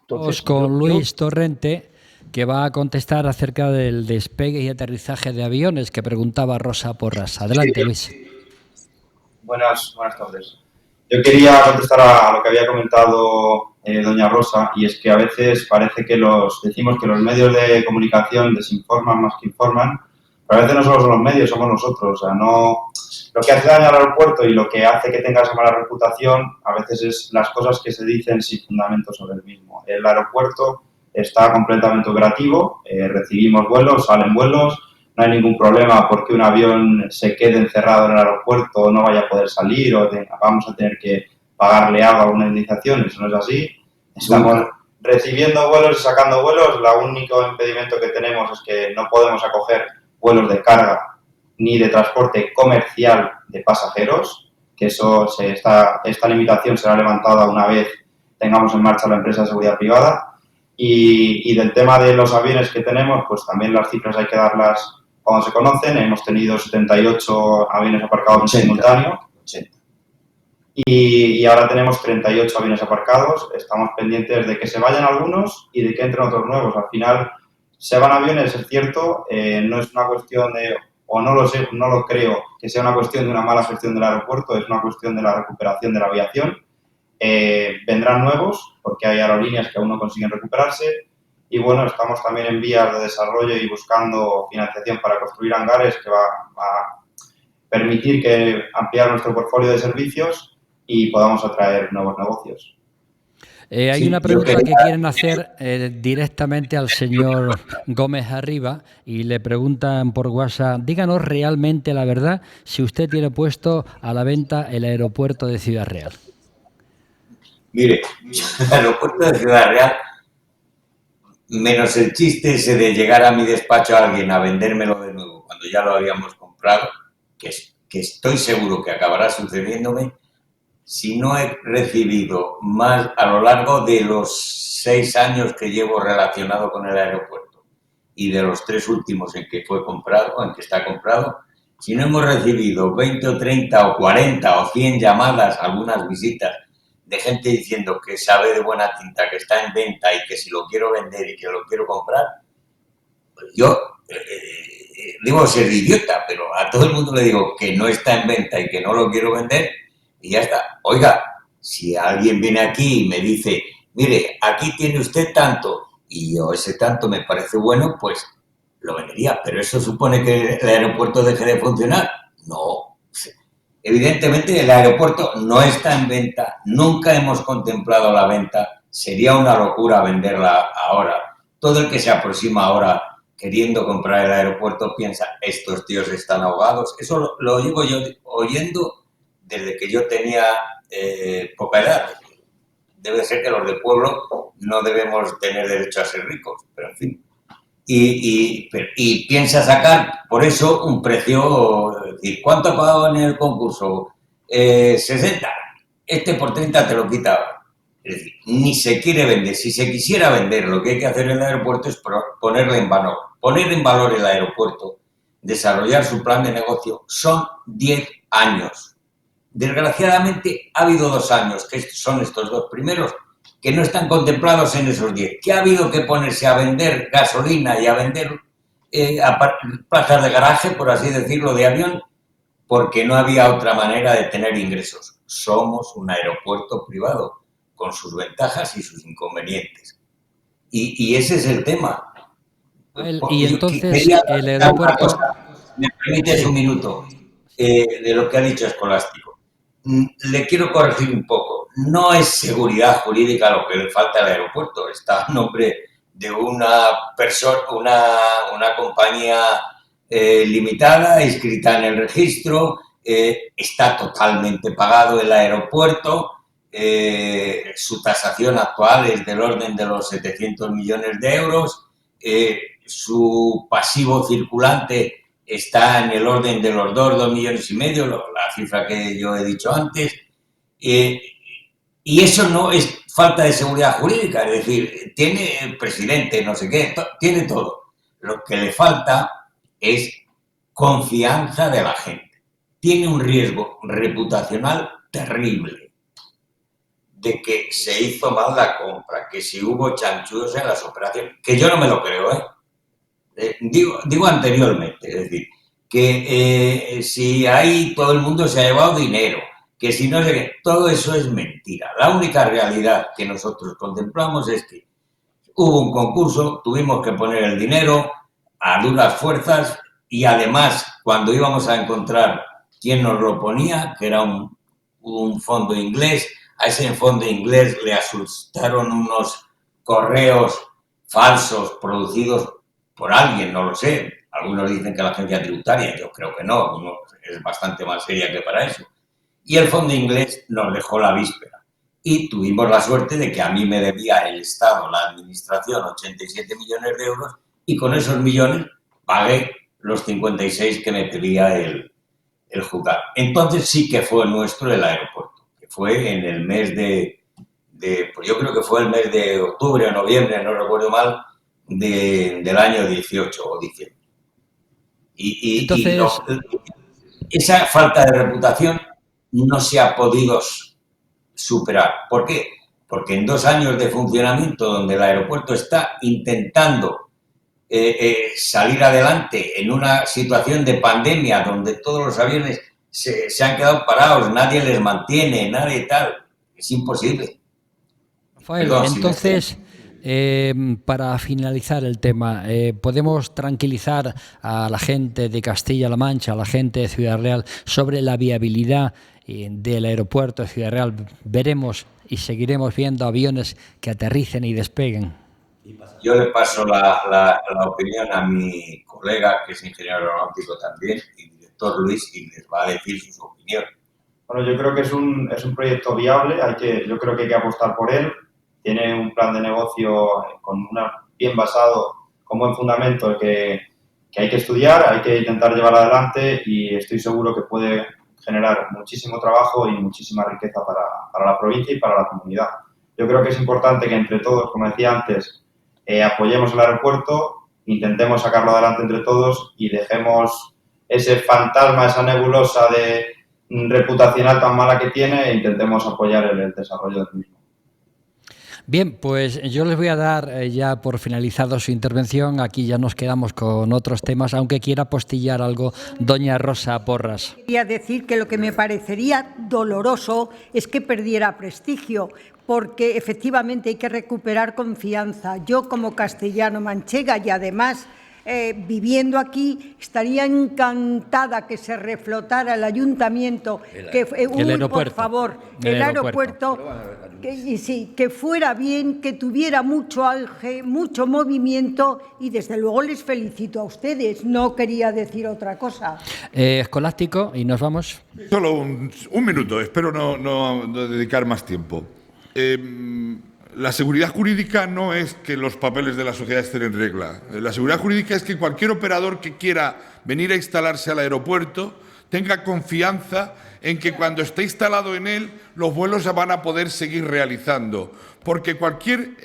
Entonces, con Luis Torrente, que va a contestar acerca del despegue y aterrizaje de aviones que preguntaba Rosa Porras. Adelante, Luis. Buenas tardes. Yo quería contestar a lo que había comentado doña Rosa, y es que a veces parece que decimos que los medios de comunicación desinforman más que informan, pero a veces no solo son los medios, somos nosotros. O sea, lo que hace daño al aeropuerto y lo que hace que tenga esa mala reputación a veces es las cosas que se dicen sin fundamento sobre el mismo. El aeropuerto está completamente operativo, recibimos vuelos, salen vuelos, no hay ningún problema porque un avión se quede encerrado en el aeropuerto, no vaya a poder salir, o vamos a tener que pagarle algo a una indemnización, eso no es así. Estamos recibiendo vuelos y sacando vuelos. El único impedimento que tenemos es que no podemos acoger vuelos de carga ni de transporte comercial de pasajeros, que esta limitación será levantada una vez tengamos en marcha la empresa de seguridad privada. Y del tema de los aviones que tenemos, pues también las cifras hay que darlas cuando se conocen. Hemos tenido 78 aviones aparcados en simultáneo. 80. Y ahora tenemos 38 aviones aparcados. Estamos pendientes de que se vayan algunos y de que entren otros nuevos. Al final, se van aviones, es cierto, no es una cuestión de, o no lo sé, no lo creo, que sea una cuestión de una mala gestión del aeropuerto, es una cuestión de la recuperación de la aviación. Vendrán nuevos, porque hay aerolíneas que aún no consiguen recuperarse. Y bueno, estamos también en vías de desarrollo y buscando financiación para construir hangares que va a permitir que ampliar nuestro portfolio de servicios y podamos atraer nuevos negocios. Hay una pregunta que quieren hacer directamente al señor Gómez Arriba y le preguntan por WhatsApp, díganos realmente la verdad si usted tiene puesto a la venta el aeropuerto de Ciudad Real. Mire, el aeropuerto de Ciudad Real, menos el chiste ese de llegar a mi despacho a alguien a vendérmelo de nuevo cuando ya lo habíamos comprado, que estoy seguro que acabará sucediéndome, si no he recibido más a lo largo de los 6 años que llevo relacionado con el aeropuerto y de los 3 últimos en que fue comprado, en que está comprado, si no hemos recibido 20 o 30 o 40 o 100 llamadas, algunas visitas de gente diciendo que sabe de buena tinta, que está en venta y que si lo quiero vender y que lo quiero comprar, pues yo digo ser idiota, pero a todo el mundo le digo que no está en venta y que no lo quiero vender y ya está. Oiga, si alguien viene aquí y me dice, mire, aquí tiene usted tanto y yo ese tanto me parece bueno, pues lo vendería. ¿Pero eso supone que el aeropuerto deje de funcionar? No. Evidentemente el aeropuerto no está en venta, nunca hemos contemplado la venta, sería una locura venderla ahora. Todo el que se aproxima ahora queriendo comprar el aeropuerto piensa, estos tíos están ahogados. Eso lo llevo yo oyendo desde que yo tenía poca edad. Debe ser que los de pueblo no debemos tener derecho a ser ricos, pero en fin. Y piensa sacar, por eso, un precio, decir, ¿cuánto ha pagado en el concurso? 60. Este por 30 te lo quita ahora. Es decir, ni se quiere vender. Si se quisiera vender, lo que hay que hacer en el aeropuerto es ponerle en valor. Poner en valor el aeropuerto, desarrollar su plan de negocio, son 10 años. Desgraciadamente, ha habido 2 años, que son estos 2 primeros, que no están contemplados en esos 10, que ha habido que ponerse a vender gasolina y a vender plazas de garaje, por así decirlo, de avión, porque no había otra manera de tener ingresos. Somos un aeropuerto privado, con sus ventajas y sus inconvenientes. Y ese es el tema. Y entonces el aeropuerto... ¿Me permites un minuto de lo que ha dicho Escolástico? Le quiero corregir un poco. No es seguridad jurídica lo que le falta al aeropuerto. Está a nombre de una persona, una compañía limitada, inscrita en el registro. Está totalmente pagado el aeropuerto. Su tasación actual es del orden de los 700 millones de euros. Su pasivo circulante está en el orden de los 2 millones y medio, la cifra que yo he dicho antes. Y eso no es falta de seguridad jurídica, es decir, tiene el presidente, no sé qué, tiene todo. Lo que le falta es confianza de la gente. Tiene un riesgo reputacional terrible de que se hizo mal la compra, que si hubo chanchullos en las operaciones, que yo no me lo creo, digo anteriormente, es decir, que si ahí todo el mundo se ha llevado dinero, que si no sé qué, todo eso es mentira. La única realidad que nosotros contemplamos es que hubo un concurso, tuvimos que poner el dinero a duras fuerzas y además cuando íbamos a encontrar quién nos lo ponía, que era un fondo inglés, a ese fondo inglés le asustaron unos correos falsos producidos por alguien, no lo sé. Algunos dicen que la agencia tributaria, yo creo que no, es bastante más seria que para eso. y el fondo inglés nos dejó la víspera. Y tuvimos la suerte de que a mí me debía el Estado, la Administración, 87 millones de euros, y con esos millones pagué los 56 que me pedía el juzgado. Entonces sí que fue nuestro el aeropuerto, que fue en el mes pues yo creo que fue el mes de octubre o noviembre, no recuerdo mal, del año 18 o diciembre. Entonces, esa falta de reputación no se ha podido superar. ¿Por qué? Porque en 2 años de funcionamiento, donde el aeropuerto está intentando salir adelante en una situación de pandemia, donde todos los aviones se han quedado parados, nadie les mantiene, nadie tal, es imposible. Rafael, Perdón, entonces, para finalizar el tema, ¿podemos tranquilizar a la gente de Castilla-La Mancha, a la gente de Ciudad Real, sobre la viabilidad del aeropuerto de Ciudad Real? ¿Veremos y seguiremos viendo aviones que aterricen y despeguen? Yo le paso la opinión a mi colega, que es ingeniero aeronáutico también, y director Luis, y les va a decir su opinión. Bueno, yo creo que es un proyecto viable, yo creo que hay que apostar por él. Tiene un plan de negocio bien basado, con buen fundamento que hay que estudiar, hay que intentar llevar adelante y estoy seguro que puede generar muchísimo trabajo y muchísima riqueza para la provincia y para la comunidad. Yo creo que es importante que entre todos, como decía antes, apoyemos el aeropuerto, intentemos sacarlo adelante entre todos y dejemos ese fantasma, esa nebulosa de reputacional tan mala que tiene e intentemos apoyar el desarrollo del mismo. Bien, pues yo les voy a dar ya por finalizado su intervención. Aquí ya nos quedamos con otros temas, aunque quiera postillar algo doña Rosa Porras. Quería decir que lo que me parecería doloroso es que perdiera prestigio, porque efectivamente hay que recuperar confianza. Yo, como castellano-manchega y además viviendo aquí, estaría encantada que se reflotara el ayuntamiento, por favor, el aeropuerto, que fuera bien, que tuviera mucho auge, mucho movimiento, y desde luego les felicito a ustedes. No quería decir otra cosa. Escolástico, y nos vamos. Solo un minuto, espero no dedicar más tiempo. La seguridad jurídica no es que los papeles de la sociedad estén en regla. La seguridad jurídica es que cualquier operador que quiera venir a instalarse al aeropuerto tenga confianza en que cuando esté instalado en él los vuelos se van a poder seguir realizando. Porque cualquier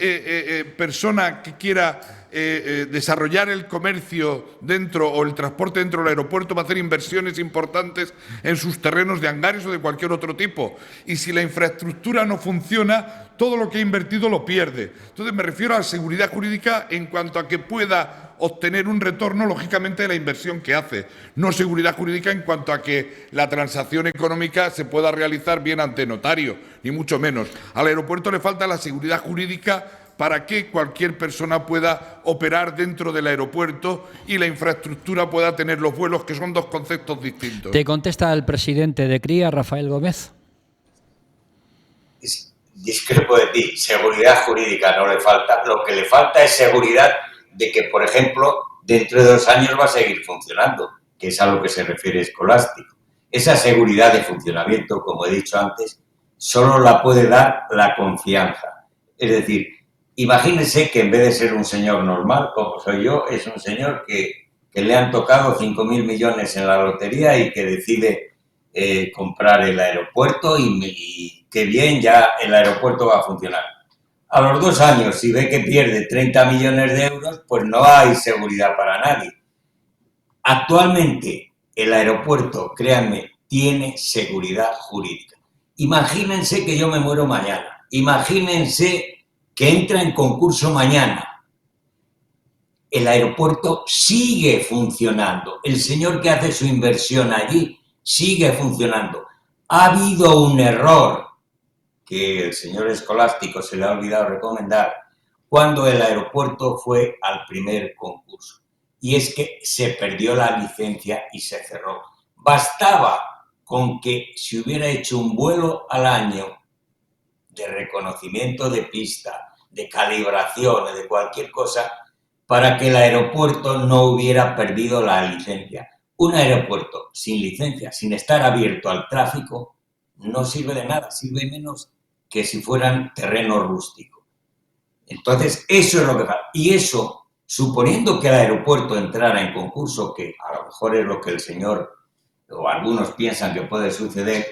persona que quiera desarrollar el comercio dentro o el transporte dentro del aeropuerto va a hacer inversiones importantes en sus terrenos de hangares o de cualquier otro tipo. Y si la infraestructura no funciona, todo lo que ha invertido lo pierde. Entonces me refiero a la seguridad jurídica en cuanto a que pueda obtener un retorno, lógicamente, de la inversión que hace. No seguridad jurídica en cuanto a que la transacción económica se pueda realizar bien ante notario, ni mucho menos. Al aeropuerto le falta la seguridad jurídica para que cualquier persona pueda operar dentro del aeropuerto y la infraestructura pueda tener los vuelos, que son dos conceptos distintos. Te contesta el presidente de CRIA, Rafael Gómez. Discrepo de ti, seguridad jurídica no le falta. Lo que le falta es seguridad de que, por ejemplo, dentro de 2 años va a seguir funcionando, que es a lo que se refiere Escolástico. Esa seguridad de funcionamiento, como he dicho antes, solo la puede dar la confianza. Es decir, imagínense que en vez de ser un señor normal, como soy yo, es un señor que le han tocado 5.000 millones en la lotería y que decide comprar el aeropuerto y qué bien, ya el aeropuerto va a funcionar. A los 2 años, si ve que pierde 30 millones de euros, pues no hay seguridad para nadie. Actualmente, el aeropuerto, créanme, tiene seguridad jurídica. Imagínense que yo me muero mañana. Imagínense que entra en concurso mañana. El aeropuerto sigue funcionando. El señor que hace su inversión allí sigue funcionando. Ha habido un error que el señor Escolástico se le ha olvidado recomendar cuando el aeropuerto fue al primer concurso. Y es que se perdió la licencia y se cerró. Bastaba con que se hubiera hecho un vuelo al año de reconocimiento de pista, de calibración, de cualquier cosa, para que el aeropuerto no hubiera perdido la licencia. Un aeropuerto sin licencia, sin estar abierto al tráfico, no sirve de nada, sirve menos que si fueran terreno rústico. Entonces, eso es lo que pasa. Y eso, suponiendo que el aeropuerto entrara en concurso, que a lo mejor es lo que el señor o algunos piensan que puede suceder,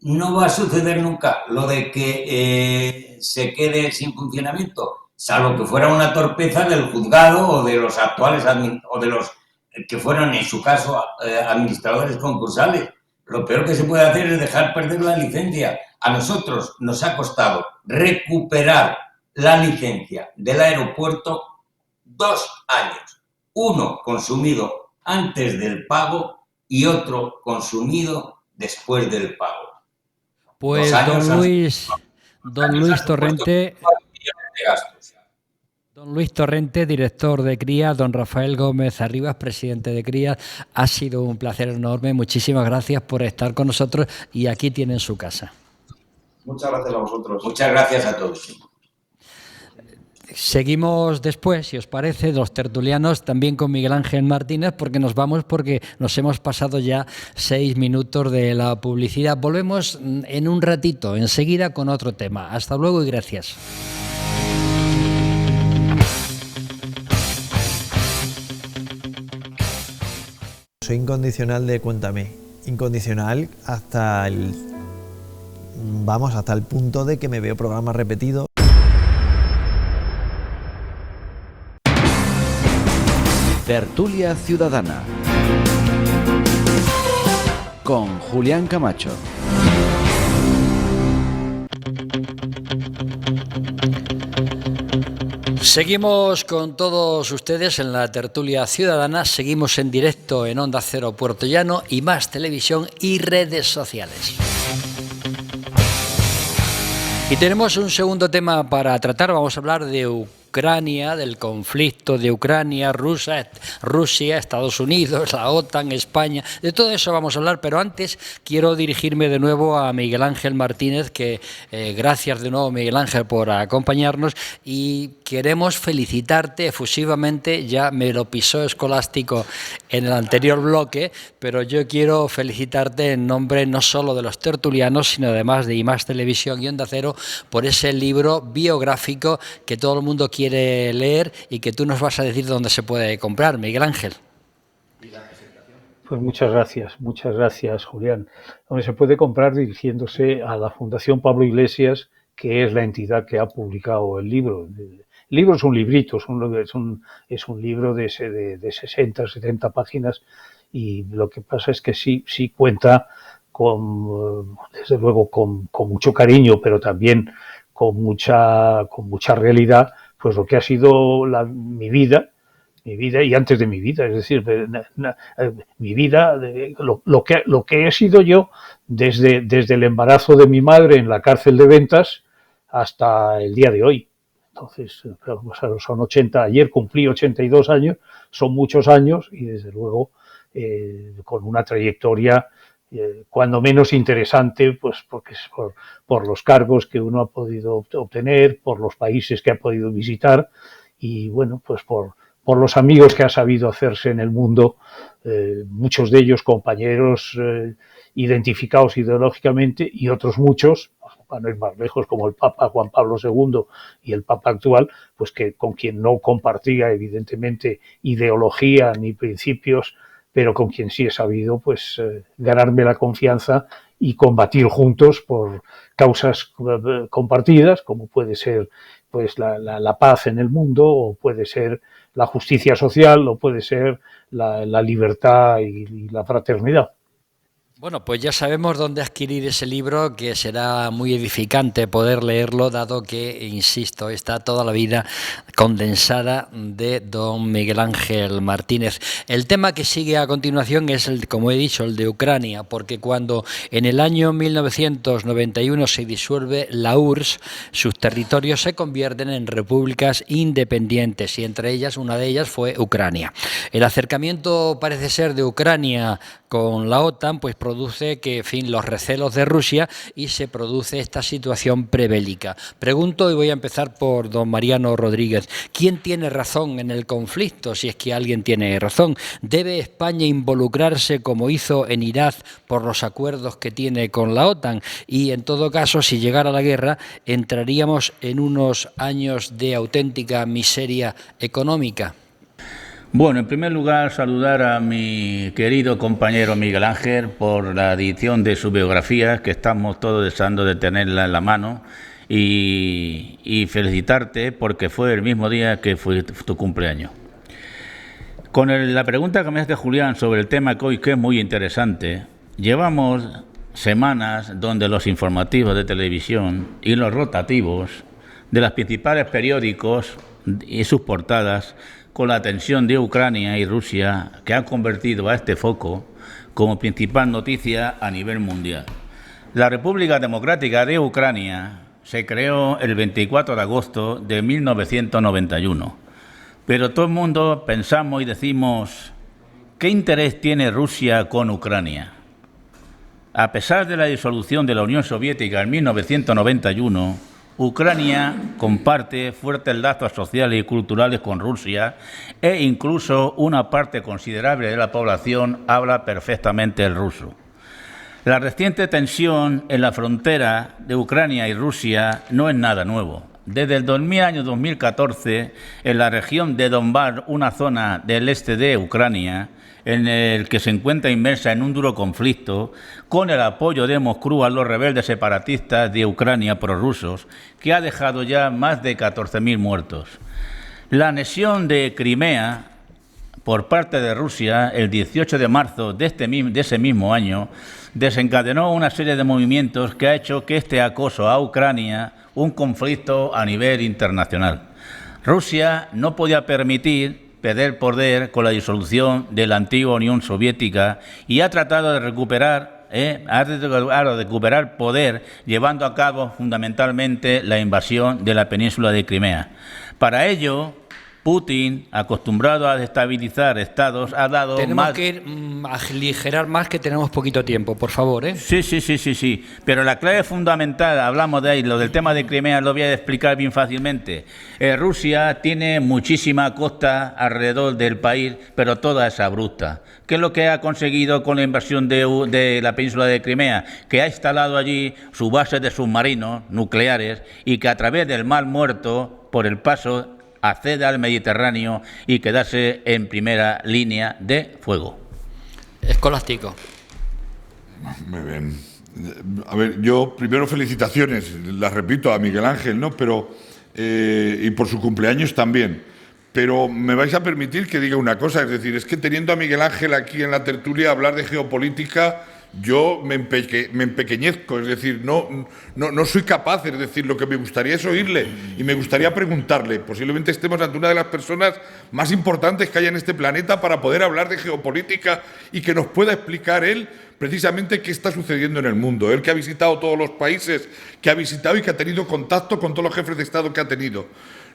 no va a suceder nunca lo de que se quede sin funcionamiento, salvo que fuera una torpeza del juzgado o de los actuales o de los que fueron, en su caso, administradores concursales. Lo peor que se puede hacer es dejar perder la licencia. A nosotros nos ha costado recuperar la licencia del aeropuerto 2 años. Uno consumido antes del pago y otro consumido después del pago. Pues don Luis Torrente, director de CRIA, don Rafael Gómez Arribas, presidente de CRIA, ha sido un placer enorme. Muchísimas gracias por estar con nosotros y aquí tienen su casa. Muchas gracias a vosotros. Muchas gracias a todos. Seguimos después, si os parece, los tertulianos, también con Miguel Ángel Martínez, porque nos vamos, porque nos hemos pasado ya 6 minutos de la publicidad. Volvemos en un ratito, enseguida, con otro tema. Hasta luego y gracias. Soy incondicional de Cuéntame. Incondicional hasta el punto de que me veo programas repetidos. Tertulia Ciudadana con Julián Camacho. Seguimos con todos ustedes en la Tertulia Ciudadana, seguimos en directo en Onda Cero Puerto Llano y Más Televisión y redes sociales. Y tenemos un segundo tema para tratar, vamos a hablar de Ucrania, del conflicto de Ucrania, Rusia, Estados Unidos, la OTAN, España, de todo eso vamos a hablar, pero antes quiero dirigirme de nuevo a Miguel Ángel Martínez, que gracias de nuevo, Miguel Ángel, por acompañarnos y queremos felicitarte efusivamente, ya me lo pisó Escolástico en el anterior bloque, pero yo quiero felicitarte en nombre no solo de los tertulianos, sino además de IMAX Televisión y Onda Cero por ese libro biográfico que todo el mundo quiere leer y que tú nos vas a decir dónde se puede comprar, Miguel Ángel. Pues muchas gracias, Julián. Donde se puede comprar dirigiéndose a la Fundación Pablo Iglesias, que es la entidad que ha publicado el libro. El libro es un librito, es un libro de 60, 70 páginas y lo que pasa es que sí cuenta desde luego con mucho cariño, pero también con mucha realidad, pues lo que ha sido mi vida y antes de mi vida, es decir, mi vida, lo que he sido yo desde el embarazo de mi madre en la cárcel de Ventas hasta el día de hoy. Entonces, son 80, ayer cumplí 82 años, son muchos años y desde luego con una trayectoria cuando menos interesante, pues porque es por los cargos que uno ha podido obtener, por los países que ha podido visitar y bueno, pues por los amigos que ha sabido hacerse en el mundo, muchos de ellos compañeros identificados ideológicamente y otros muchos, para no ir más lejos, como el Papa Juan Pablo II y el Papa actual, pues que con quien no compartía evidentemente ideología ni principios, pero con quien sí he sabido pues ganarme la confianza y combatir juntos por causas compartidas, como puede ser pues la paz en el mundo, o puede ser la justicia social, o puede ser la libertad y la fraternidad. Bueno, pues ya sabemos dónde adquirir ese libro, que será muy edificante poder leerlo, dado que, insisto, está toda la vida condensada de don Miguel Ángel Martínez. El tema que sigue a continuación es, como he dicho, el de Ucrania, porque cuando en el año 1991 se disuelve la URSS, sus territorios se convierten en repúblicas independientes y entre ellas, una de ellas fue Ucrania. El acercamiento parece ser de Ucrania con la OTAN, pues produce produce que, en fin, los recelos de Rusia y se produce esta situación prebélica. Pregunto, y voy a empezar por don Mariano Rodríguez, ¿quién tiene razón en el conflicto, si es que alguien tiene razón? ¿Debe España involucrarse como hizo en Irak por los acuerdos que tiene con la OTAN? Y en todo caso, si llegara la guerra, entraríamos en unos años de auténtica miseria económica. Bueno, en primer lugar, saludar a mi querido compañero Miguel Ángel por la edición de su biografía, que estamos todos deseando de tenerla en la mano, y felicitarte porque fue el mismo día que fue tu cumpleaños. Con la pregunta que me hace Julián sobre el tema que hoy, que es muy interesante, llevamos semanas donde los informativos de televisión y los rotativos de los principales periódicos y sus portadas, con la tensión de Ucrania y Rusia, que ha convertido a este foco como principal noticia a nivel mundial. La República Democrática de Ucrania se creó el 24 de agosto de 1991, pero todo el mundo pensamos y decimos, ¿qué interés tiene Rusia con Ucrania? A pesar de la disolución de la Unión Soviética en 1991, Ucrania comparte fuertes lazos sociales y culturales con Rusia e incluso una parte considerable de la población habla perfectamente el ruso. La reciente tensión en la frontera de Ucrania y Rusia no es nada nuevo. Desde el año 2014, en la región de Donbass, una zona del este de Ucrania, en el que se encuentra inmersa en un duro conflicto, con el apoyo de Moscú a los rebeldes separatistas de Ucrania prorrusos, que ha dejado ya más de 14.000 muertos. La anexión de Crimea por parte de Rusia, el 18 de marzo de ese mismo año, desencadenó una serie de movimientos que ha hecho que este acoso a Ucrania un conflicto a nivel internacional. Rusia no podía permitir perder poder con la disolución de la antigua Unión Soviética y ha tratado de recuperar poder, llevando a cabo fundamentalmente la invasión de la península de Crimea. Para ello, Putin, acostumbrado a destabilizar estados, ha dado Tenemos más... que ir a aligerar más, que tenemos poquito tiempo, por favor, ¿eh? Sí. Pero la clave fundamental, hablamos de ahí, lo del tema de Crimea, lo voy a explicar bien fácilmente. Rusia tiene muchísima costa alrededor del país, pero toda es abrupta. ¿Qué es lo que ha conseguido con la invasión de la península de Crimea? Que ha instalado allí su base de submarinos nucleares y que a través del Mar Muerto, por el paso, accede al Mediterráneo y quedarse en primera línea de fuego. Escolástico. Muy bien. A ver, yo primero felicitaciones, las repito, a Miguel Ángel, ¿no? Pero y por su cumpleaños también. Pero me vais a permitir que diga una cosa, es decir, es que teniendo a Miguel Ángel aquí en la tertulia hablar de geopolítica, yo me empequeñezco, es decir, no soy capaz, es decir, lo que me gustaría es oírle y me gustaría preguntarle. Posiblemente estemos ante una de las personas más importantes que hay en este planeta para poder hablar de geopolítica y que nos pueda explicar él precisamente qué está sucediendo en el mundo. Él que ha visitado todos los países que ha visitado y que ha tenido contacto con todos los jefes de Estado que ha tenido.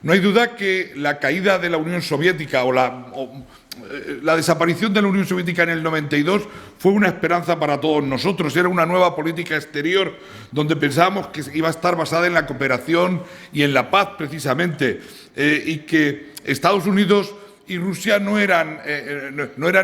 No hay duda que la caída de la Unión Soviética o la desaparición de la Unión Soviética en el 92 fue una esperanza para todos nosotros. Era una nueva política exterior donde pensábamos que iba a estar basada en la cooperación y en la paz, precisamente, y que Estados Unidos y Rusia no eran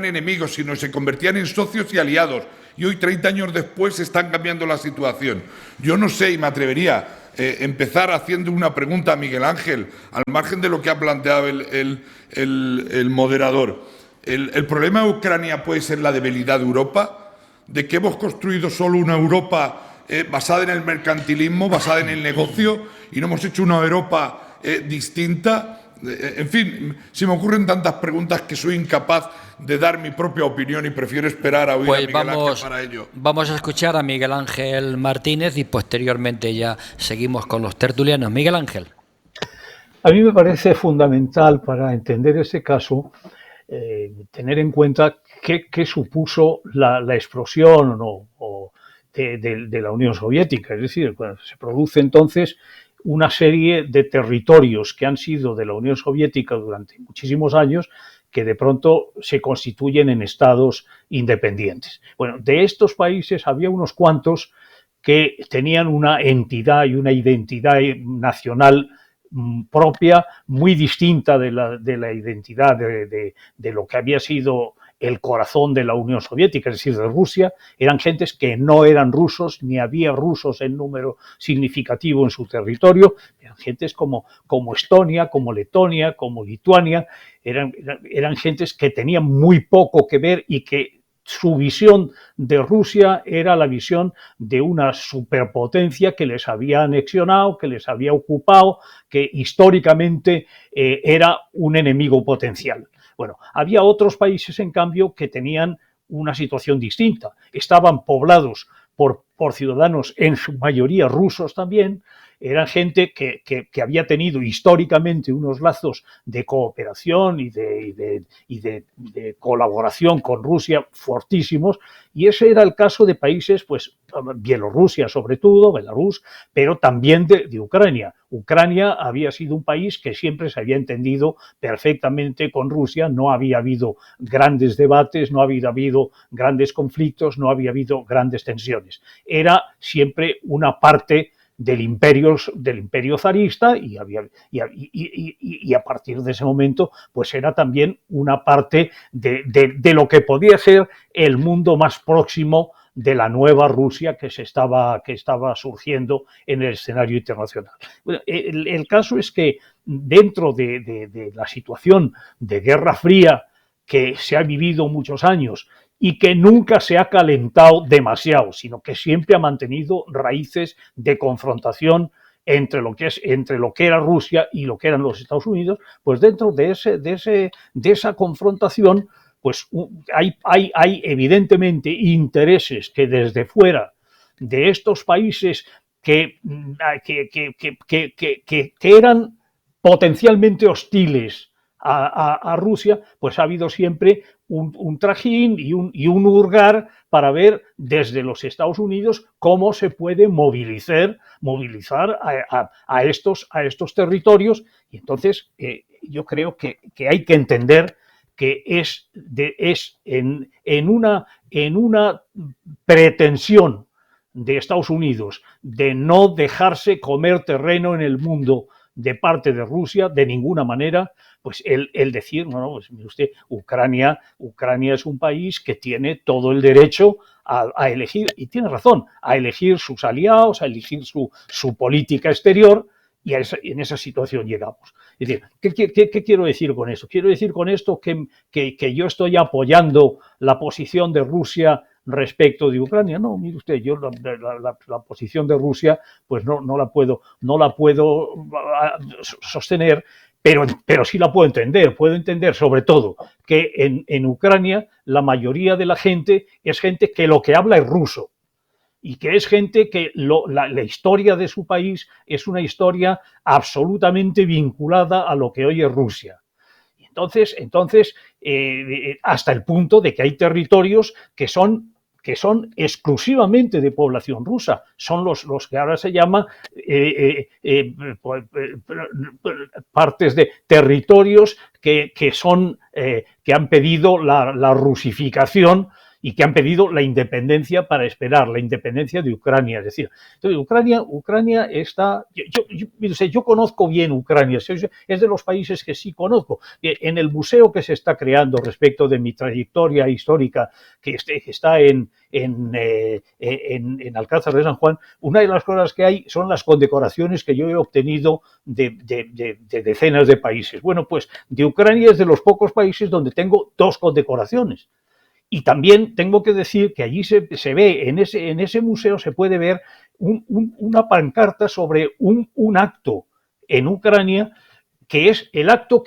enemigos, sino se convertían en socios y aliados. Y hoy, 30 años después, están cambiando la situación. Yo no sé, y me atrevería a empezar haciendo una pregunta a Miguel Ángel, al margen de lo que ha planteado el moderador. ¿El problema de Ucrania puede ser la debilidad de Europa? ¿De que hemos construido solo una Europa basada en el mercantilismo, basada en el negocio, y no hemos hecho una Europa distinta? En fin, se me ocurren tantas preguntas que soy incapaz de dar mi propia opinión y prefiero esperar a oír a Miguel Ángel para ello. Vamos a escuchar a Miguel Ángel Martínez y posteriormente ya seguimos con los tertulianos. Miguel Ángel. A mí me parece fundamental para entender ese caso tener en cuenta qué supuso la explosión de la Unión Soviética. Es decir, bueno, se produce entonces una serie de territorios que han sido de la Unión Soviética durante muchísimos años, que de pronto se constituyen en estados independientes. Bueno, de estos países había unos cuantos que tenían una entidad y una identidad nacional propia, muy distinta de la identidad de lo que había sido el corazón de la Unión Soviética, es decir, de Rusia. Eran gentes que no eran rusos, ni había rusos en número significativo en su territorio, eran gentes como Estonia, como Letonia, como Lituania, eran gentes que tenían muy poco que ver y que su visión de Rusia era la visión de una superpotencia que les había anexionado, que les había ocupado, que históricamente era un enemigo potencial. Bueno, había otros países, en cambio, que tenían una situación distinta. Estaban poblados por ciudadanos en su mayoría rusos también. Eran gente que había tenido históricamente unos lazos de cooperación y de colaboración con Rusia fortísimos, y ese era el caso de países, pues Bielorrusia sobre todo, Belarus, pero también de Ucrania. Ucrania había sido un país que siempre se había entendido perfectamente con Rusia, no había habido grandes debates, no había habido grandes conflictos, no había habido grandes tensiones. Era siempre una parte del imperio zarista y a partir de ese momento pues era también una parte de lo que podía ser el mundo más próximo de la nueva Rusia que estaba surgiendo en el escenario internacional. Bueno, el caso es que dentro de la situación de Guerra Fría que se ha vivido muchos años y que nunca se ha calentado demasiado, sino que siempre ha mantenido raíces de confrontación entre lo que era Rusia y lo que eran los Estados Unidos, pues dentro de esa confrontación pues hay evidentemente intereses que desde fuera de estos países que eran potencialmente hostiles a Rusia, pues ha habido siempre un trajín y un hurgar para ver desde los Estados Unidos cómo se puede movilizar a estos territorios. Y entonces yo creo que hay que entender que es en una pretensión de Estados Unidos de no dejarse comer terreno en el mundo de parte de Rusia de ninguna manera, pues el decir, no, pues mire usted, Ucrania es un país que tiene todo el derecho a elegir, y tiene razón, a elegir sus aliados, a elegir su política exterior, y en esa situación llegamos. Es decir, ¿qué quiero decir con esto? Quiero decir con esto que yo estoy apoyando la posición de Rusia respecto de Ucrania. No, mire usted, yo la posición de Rusia pues no la puedo sostener, pero sí la puedo entender. Puedo entender sobre todo que en Ucrania la mayoría de la gente es gente que lo que habla es ruso, y que es gente que la historia de su país es una historia absolutamente vinculada a lo que hoy es Rusia. Y entonces hasta el punto de que hay territorios que son exclusivamente de población rusa, son los que ahora se llaman partes de territorios que han pedido la rusificación y que han pedido la independencia para esperar, la independencia de Ucrania. Es decir, entonces Ucrania está... Yo conozco bien Ucrania, es de los países que sí conozco. En el museo que se está creando respecto de mi trayectoria histórica, que está en Alcázar de San Juan, una de las cosas que hay son las condecoraciones que yo he obtenido de decenas de países. Bueno, pues de Ucrania es de los pocos países donde tengo 2 condecoraciones. Y también tengo que decir que allí se ve, en ese museo se puede ver una pancarta sobre un acto en Ucrania, que es el acto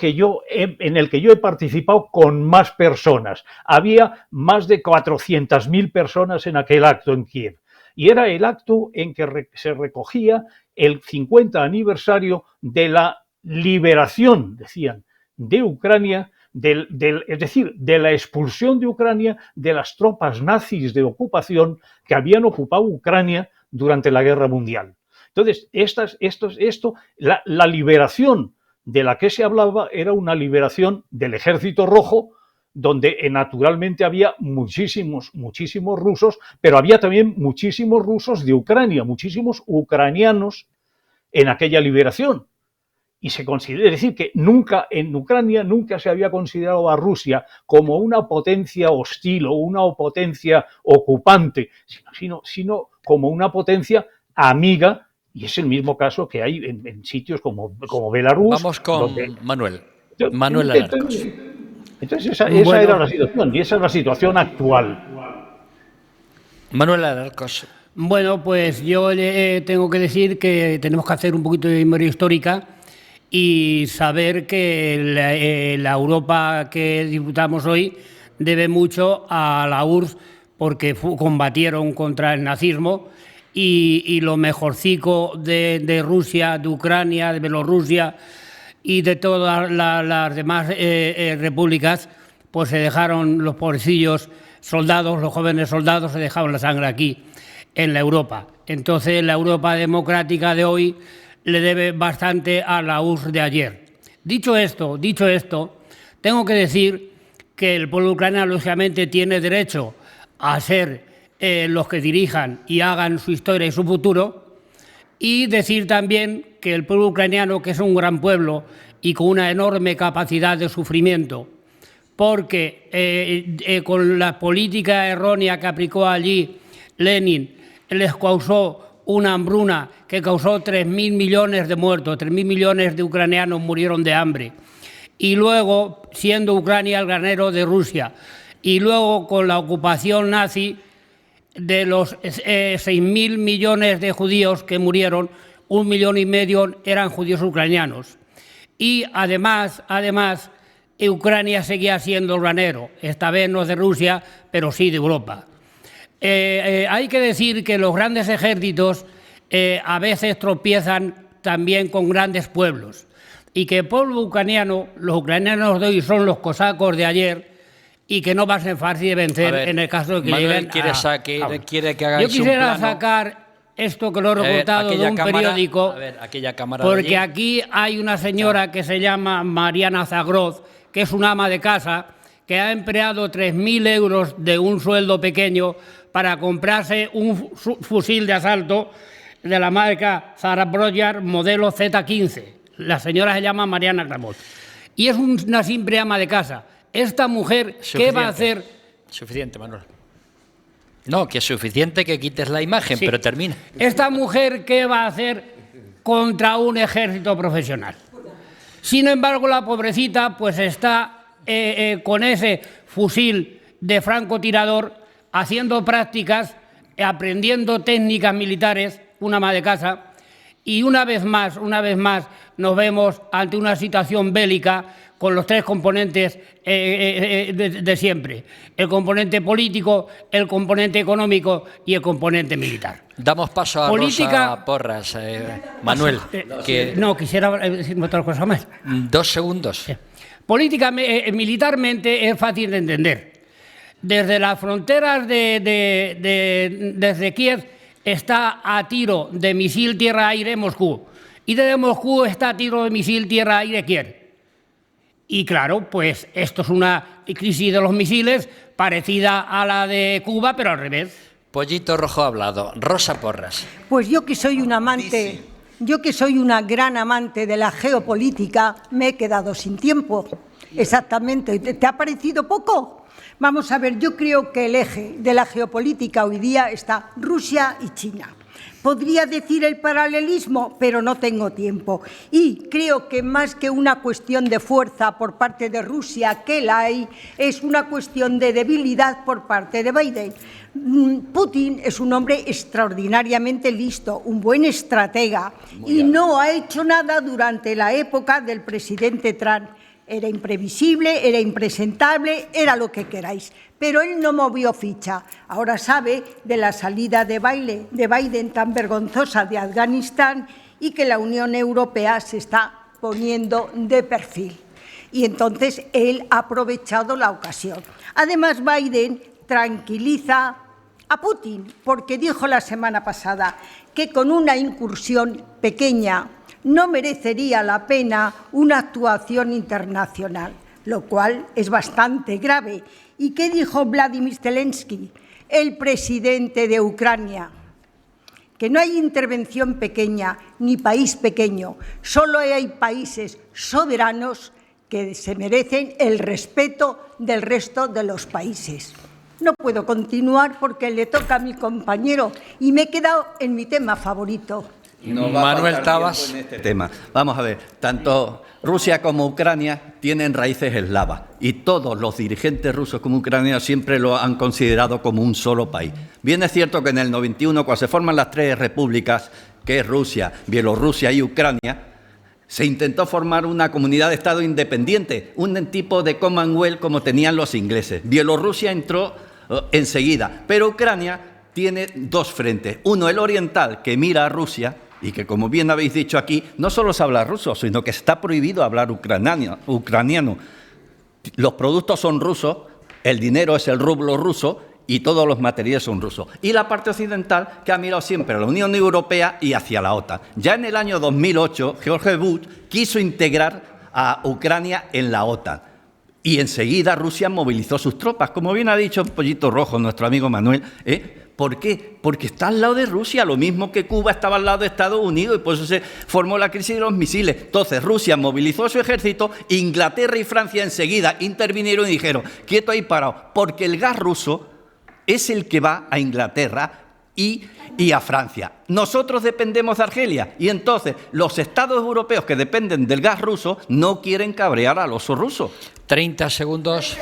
en el que yo he participado con más personas. Había más de 400.000 personas en aquel acto en Kiev. Y era el acto en que se recogía el 50 aniversario de la liberación, decían, de Ucrania, es decir, de la expulsión de Ucrania de las tropas nazis de ocupación que habían ocupado Ucrania durante la Guerra Mundial. Entonces, la liberación de la que se hablaba era una liberación del Ejército Rojo, donde naturalmente había muchísimos rusos, pero había también muchísimos rusos de Ucrania, muchísimos ucranianos en aquella liberación. Y se considera, es decir, que nunca en Ucrania nunca se había considerado a Rusia como una potencia hostil o una potencia ocupante, sino como una potencia amiga, y es el mismo caso que hay en sitios como Belarus. Vamos con donde, Manuel Alarcos. Entonces esa era la situación, y esa es la situación actual. Manuel Alarcos. Bueno, pues yo tengo que decir que tenemos que hacer un poquito de memoria histórica y saber que la Europa que disfrutamos hoy debe mucho a la URSS, porque combatieron contra el nazismo, y lo mejorcico de Rusia, de Ucrania, de Bielorrusia y de todas las demás repúblicas, pues se dejaron los pobrecillos soldados, los jóvenes soldados, se dejaron la sangre aquí, en la Europa. Entonces, la Europa democrática de hoy le debe bastante a la URSS de ayer. Dicho esto, tengo que decir que el pueblo ucraniano, lógicamente, tiene derecho a ser los que dirijan y hagan su historia y su futuro, y decir también que el pueblo ucraniano, que es un gran pueblo y con una enorme capacidad de sufrimiento, porque con la política errónea que aplicó allí Lenin les causó una hambruna que causó 3.000 millones de muertos, 3.000 millones de ucranianos murieron de hambre. Y luego, siendo Ucrania el granero de Rusia, y luego con la ocupación nazi, de los 6.000 millones de judíos que murieron, 1,5 millones eran judíos ucranianos. Y además, Ucrania seguía siendo el granero, esta vez no de Rusia, pero sí de Europa. Hay que decir que los grandes ejércitos a veces tropiezan también con grandes pueblos, y que el pueblo ucraniano, los ucranianos de hoy son los cosacos de ayer, y que no va a ser fácil de vencer en el caso de que Manuel lleguen quiere que hagáis Yo quisiera un plano. sacar esto que lo he recortado de un periódico, porque aquí hay una señora que se llama Mariana Zagroz, que es una ama de casa, que ha empleado 3.000 euros de un sueldo pequeño para comprarse un fusil de asalto de la marca Zarabroyar modelo Z15. La señora se llama Mariana Zagroz. Y es una simple ama de casa. Esta mujer, ¿qué va a hacer? Suficiente, Manuel. No, que es suficiente que quites la imagen, Sí. pero termina. Esta mujer, ¿qué va a hacer contra un ejército profesional? Sin embargo, la pobrecita pues está con ese fusil de francotirador haciendo prácticas, aprendiendo técnicas militares, una ama de casa, y una vez más nos vemos ante una situación bélica con los tres componentes de siempre: el componente político, el componente económico y el componente militar. Damos paso a Rosa Porras. Manuel, No, quisiera decir otra cosa más. 2 segundos. Militarmente es fácil de entender. Desde las fronteras desde Kiev está a tiro de misil tierra-aire Moscú, y desde Moscú está a tiro de misil tierra-aire Kiev. Y claro, pues esto es una crisis de los misiles parecida a la de Cuba, pero al revés. Pollito Rojo ha hablado. Rosa Porras. Pues yo que soy un amante, yo que soy una gran amante de la geopolítica, me he quedado sin tiempo. Exactamente. ¿Te ha parecido poco? Vamos a ver, yo creo que el eje de la geopolítica hoy día está Rusia y China. Podría decir el paralelismo, pero no tengo tiempo. Y creo que más que una cuestión de fuerza por parte de Rusia, que la hay, es una cuestión de debilidad por parte de Biden. Putin es un hombre extraordinariamente listo, un buen estratega, y no ha hecho nada durante la época del presidente Trump. Era imprevisible, era impresentable, era lo que queráis. Pero él no movió ficha. Ahora sabe de la salida de Biden tan vergonzosa de Afganistán, y que la Unión Europea se está poniendo de perfil. Y entonces él ha aprovechado la ocasión. Además, Biden tranquiliza a Putin, porque dijo la semana pasada que con una incursión pequeña no merecería la pena una actuación internacional, lo cual es bastante grave. ¿Y qué dijo Vladimir Zelensky, el presidente de Ucrania? Que no hay intervención pequeña ni país pequeño, solo hay países soberanos que se merecen el respeto del resto de los países. No puedo continuar porque le toca a mi compañero y me he quedado en mi tema favorito. No va Manuel a faltar Tabas. tiempo en este tema. Vamos a ver, tanto Rusia como Ucrania tienen raíces eslavas y todos los dirigentes rusos como ucranianos siempre lo han considerado como un solo país. Bien es cierto que en el 91, cuando se forman las tres repúblicas, que es Rusia, Bielorrusia y Ucrania, se intentó formar una comunidad de Estado independiente, un tipo de Commonwealth como tenían los ingleses. Bielorrusia entró enseguida, pero Ucrania tiene dos frentes. Uno, el oriental, que mira a Rusia, y que, como bien habéis dicho aquí, no solo se habla ruso, sino que está prohibido hablar ucraniano. Los productos son rusos, el dinero es el rublo ruso y todos los materiales son rusos. Y la parte occidental, que ha mirado siempre a la Unión Europea y hacia la OTAN. Ya en el año 2008, George Bush quiso integrar a Ucrania en la OTAN. Y enseguida Rusia movilizó sus tropas. Como bien ha dicho Pollito Rojo, nuestro amigo Manuel, ¿por qué? Porque está al lado de Rusia, lo mismo que Cuba estaba al lado de Estados Unidos y por eso se formó la crisis de los misiles. Entonces Rusia movilizó su ejército, Inglaterra y Francia enseguida intervinieron y dijeron, quieto ahí parado, porque el gas ruso es el que va a Inglaterra y a Francia. Nosotros dependemos de Argelia y entonces los estados europeos que dependen del gas ruso no quieren cabrear al oso ruso. 30 segundos.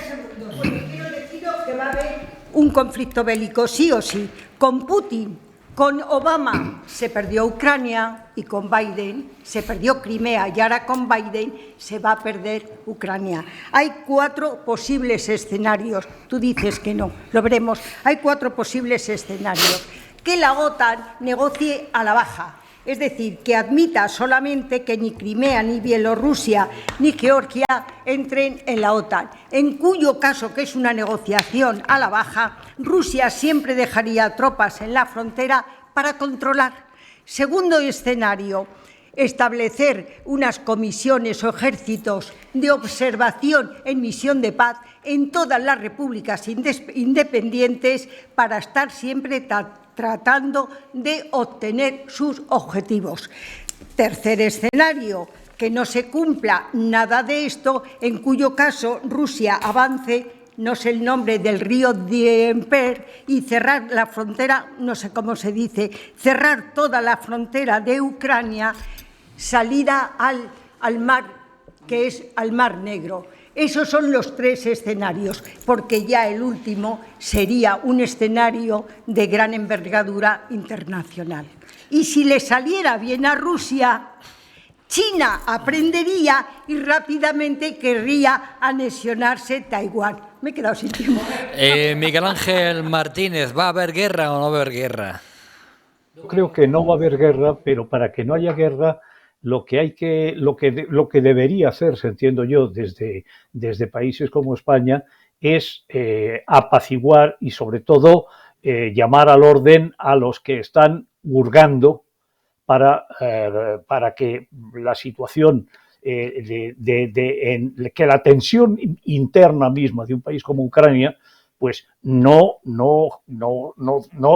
Quiero deciros que va a haber un conflicto bélico sí o sí, con Putin, con Obama se perdió Ucrania y con Biden se perdió Crimea y ahora con Biden se va a perder Ucrania. Hay 4 posibles escenarios, tú dices que no, lo veremos, hay 4 posibles escenarios. Que la OTAN negocie a la baja, es decir, que admita solamente que ni Crimea, ni Bielorrusia, ni Georgia entren en la OTAN, en cuyo caso, que es una negociación a la baja, Rusia siempre dejaría tropas en la frontera para controlar. Segundo escenario, establecer unas comisiones o ejércitos de observación en misión de paz en todas las repúblicas independientes para estar siempre tratando de obtener sus objetivos. Tercer escenario, que no se cumpla nada de esto, en cuyo caso Rusia avance, no sé el nombre del río Dnieper, y cerrar la frontera, no sé cómo se dice, cerrar toda la frontera de Ucrania, salida al mar, que es al Mar Negro. Esos son los 3 escenarios, porque ya el último sería un escenario de gran envergadura internacional. Y si le saliera bien a Rusia, China aprendería y rápidamente querría anexionarse Taiwán. Me he quedado sin tiempo. Miguel Ángel Martínez, ¿va a haber guerra o no va a haber guerra? Yo creo que no va a haber guerra, pero para que no haya guerra, lo que debería hacerse, entiendo yo, desde países como España, es apaciguar y, sobre todo, llamar al orden a los que están hurgando para que la situación, que la tensión interna misma de un país como Ucrania, pues no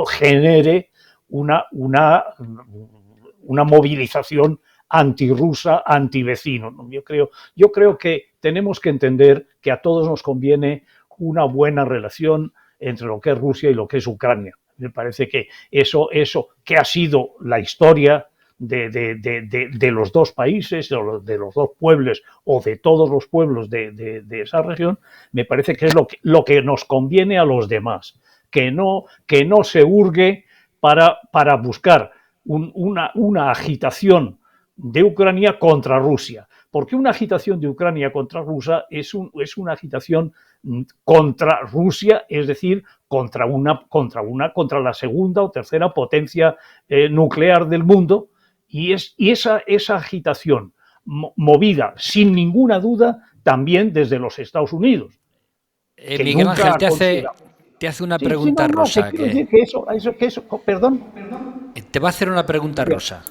genere una movilización antirrusa, antivecino. Yo creo que tenemos que entender que a todos nos conviene una buena relación entre lo que es Rusia y lo que es Ucrania. Me parece que eso que ha sido la historia de los dos países, de los dos pueblos o de todos los pueblos de esa región, me parece que es lo que nos conviene a los demás. Que no se hurgue para buscar una agitación de Ucrania contra Rusia, porque una agitación de Ucrania contra Rusia es una agitación contra Rusia, es decir, contra la segunda o tercera potencia nuclear del mundo, y esa agitación movida sin ninguna duda también desde los Estados Unidos. Miguel Ángel te hace una pregunta, Rosa. Perdón. Te va a hacer una pregunta, Rosa.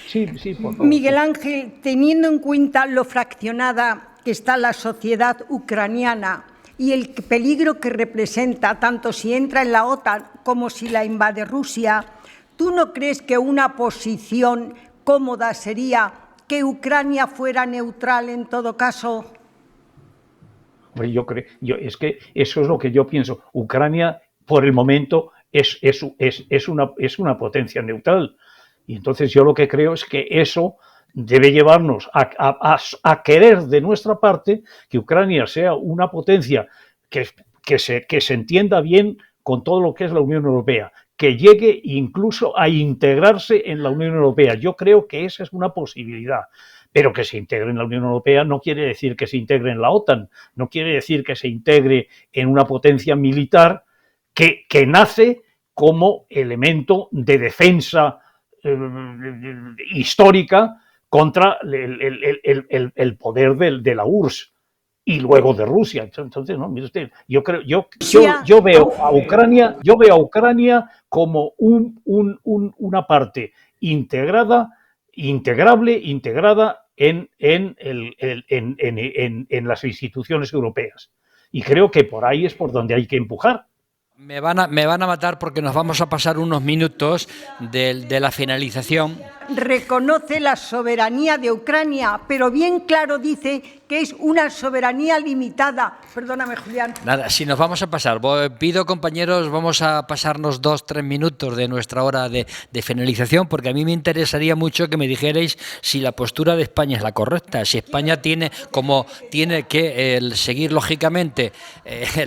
Sí, por favor. Miguel Ángel, teniendo en cuenta lo fraccionada que está la sociedad ucraniana y el peligro que representa, tanto si entra en la OTAN como si la invade Rusia, ¿tú no crees que una posición cómoda sería que Ucrania fuera neutral en todo caso? Es que eso es lo que yo pienso. Ucrania, por el momento, es una potencia neutral. Y entonces yo lo que creo es que eso debe llevarnos a querer de nuestra parte que Ucrania sea una potencia que se entienda bien con todo lo que es la Unión Europea, que llegue incluso a integrarse en la Unión Europea. Yo creo que esa es una posibilidad. Pero que se integre en la Unión Europea no quiere decir que se integre en la OTAN, no quiere decir que se integre en una potencia militar que nace como elemento de defensa histórica contra el poder de la URSS y luego de Rusia. Entonces, no, mire usted, yo veo a Ucrania como una parte integrada en las instituciones europeas. Y creo que por ahí es por donde hay que empujar. Me van a matar porque nos vamos a pasar unos minutos de la finalización. Reconoce la soberanía de Ucrania, pero bien claro dice que es una soberanía limitada. Perdóname, Julián. Nada, si nos vamos a pasar, pido, compañeros, vamos a pasarnos 2-3 minutos de nuestra hora de finalización, porque a mí me interesaría mucho que me dijerais si la postura de España es la correcta, si España tiene que seguir lógicamente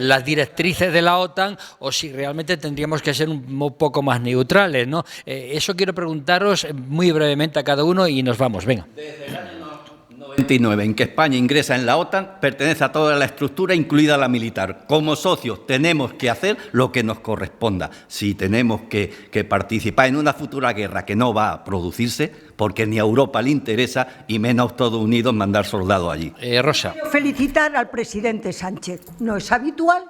las directrices de la OTAN o si realmente tendríamos que ser un poco más neutrales, ¿no? Eso quiero preguntaros muy brevemente a cada uno y nos vamos, venga. Desde el año 99 en que España ingresa en la OTAN, pertenece a toda la estructura, incluida la militar. Como socios tenemos que hacer lo que nos corresponda. Si tenemos que participar en una futura guerra que no va a producirse, porque ni a Europa le interesa y menos a Estados Unidos mandar soldados allí. Rosa. Quiero felicitar al presidente Sánchez. No es habitual,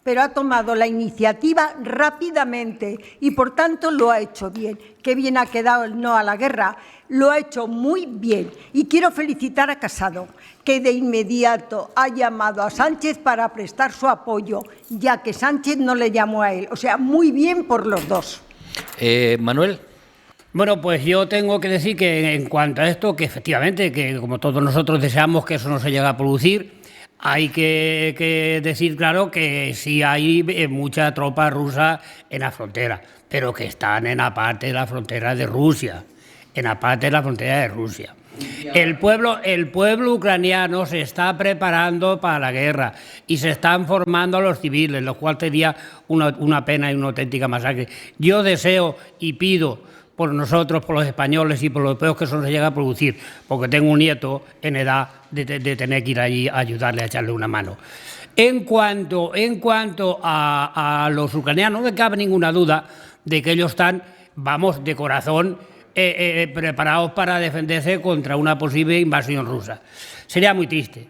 pero ha tomado la iniciativa rápidamente y, por tanto, lo ha hecho bien. Qué bien ha quedado el no a la guerra. Lo ha hecho muy bien. Y quiero felicitar a Casado, que de inmediato ha llamado a Sánchez para prestar su apoyo, ya que Sánchez no le llamó a él. O sea, muy bien por los dos. Manuel. Bueno, pues yo tengo que decir que en cuanto a esto, que efectivamente, que como todos nosotros deseamos que eso no se llegue a producir, hay que decir, claro, que sí hay mucha tropa rusa en la frontera, pero que están en la parte de la frontera de Rusia, El pueblo ucraniano se está preparando para la guerra y se están formando a los civiles, lo cual sería una pena y una auténtica masacre. Yo deseo y pido por nosotros, por los españoles y por los europeos que eso no se llega a producir, porque tengo un nieto en edad de tener que ir allí a ayudarle, a echarle una mano. En cuanto a los ucranianos, no me cabe ninguna duda de que ellos están, vamos, de corazón, preparados para defenderse contra una posible invasión rusa. Sería muy triste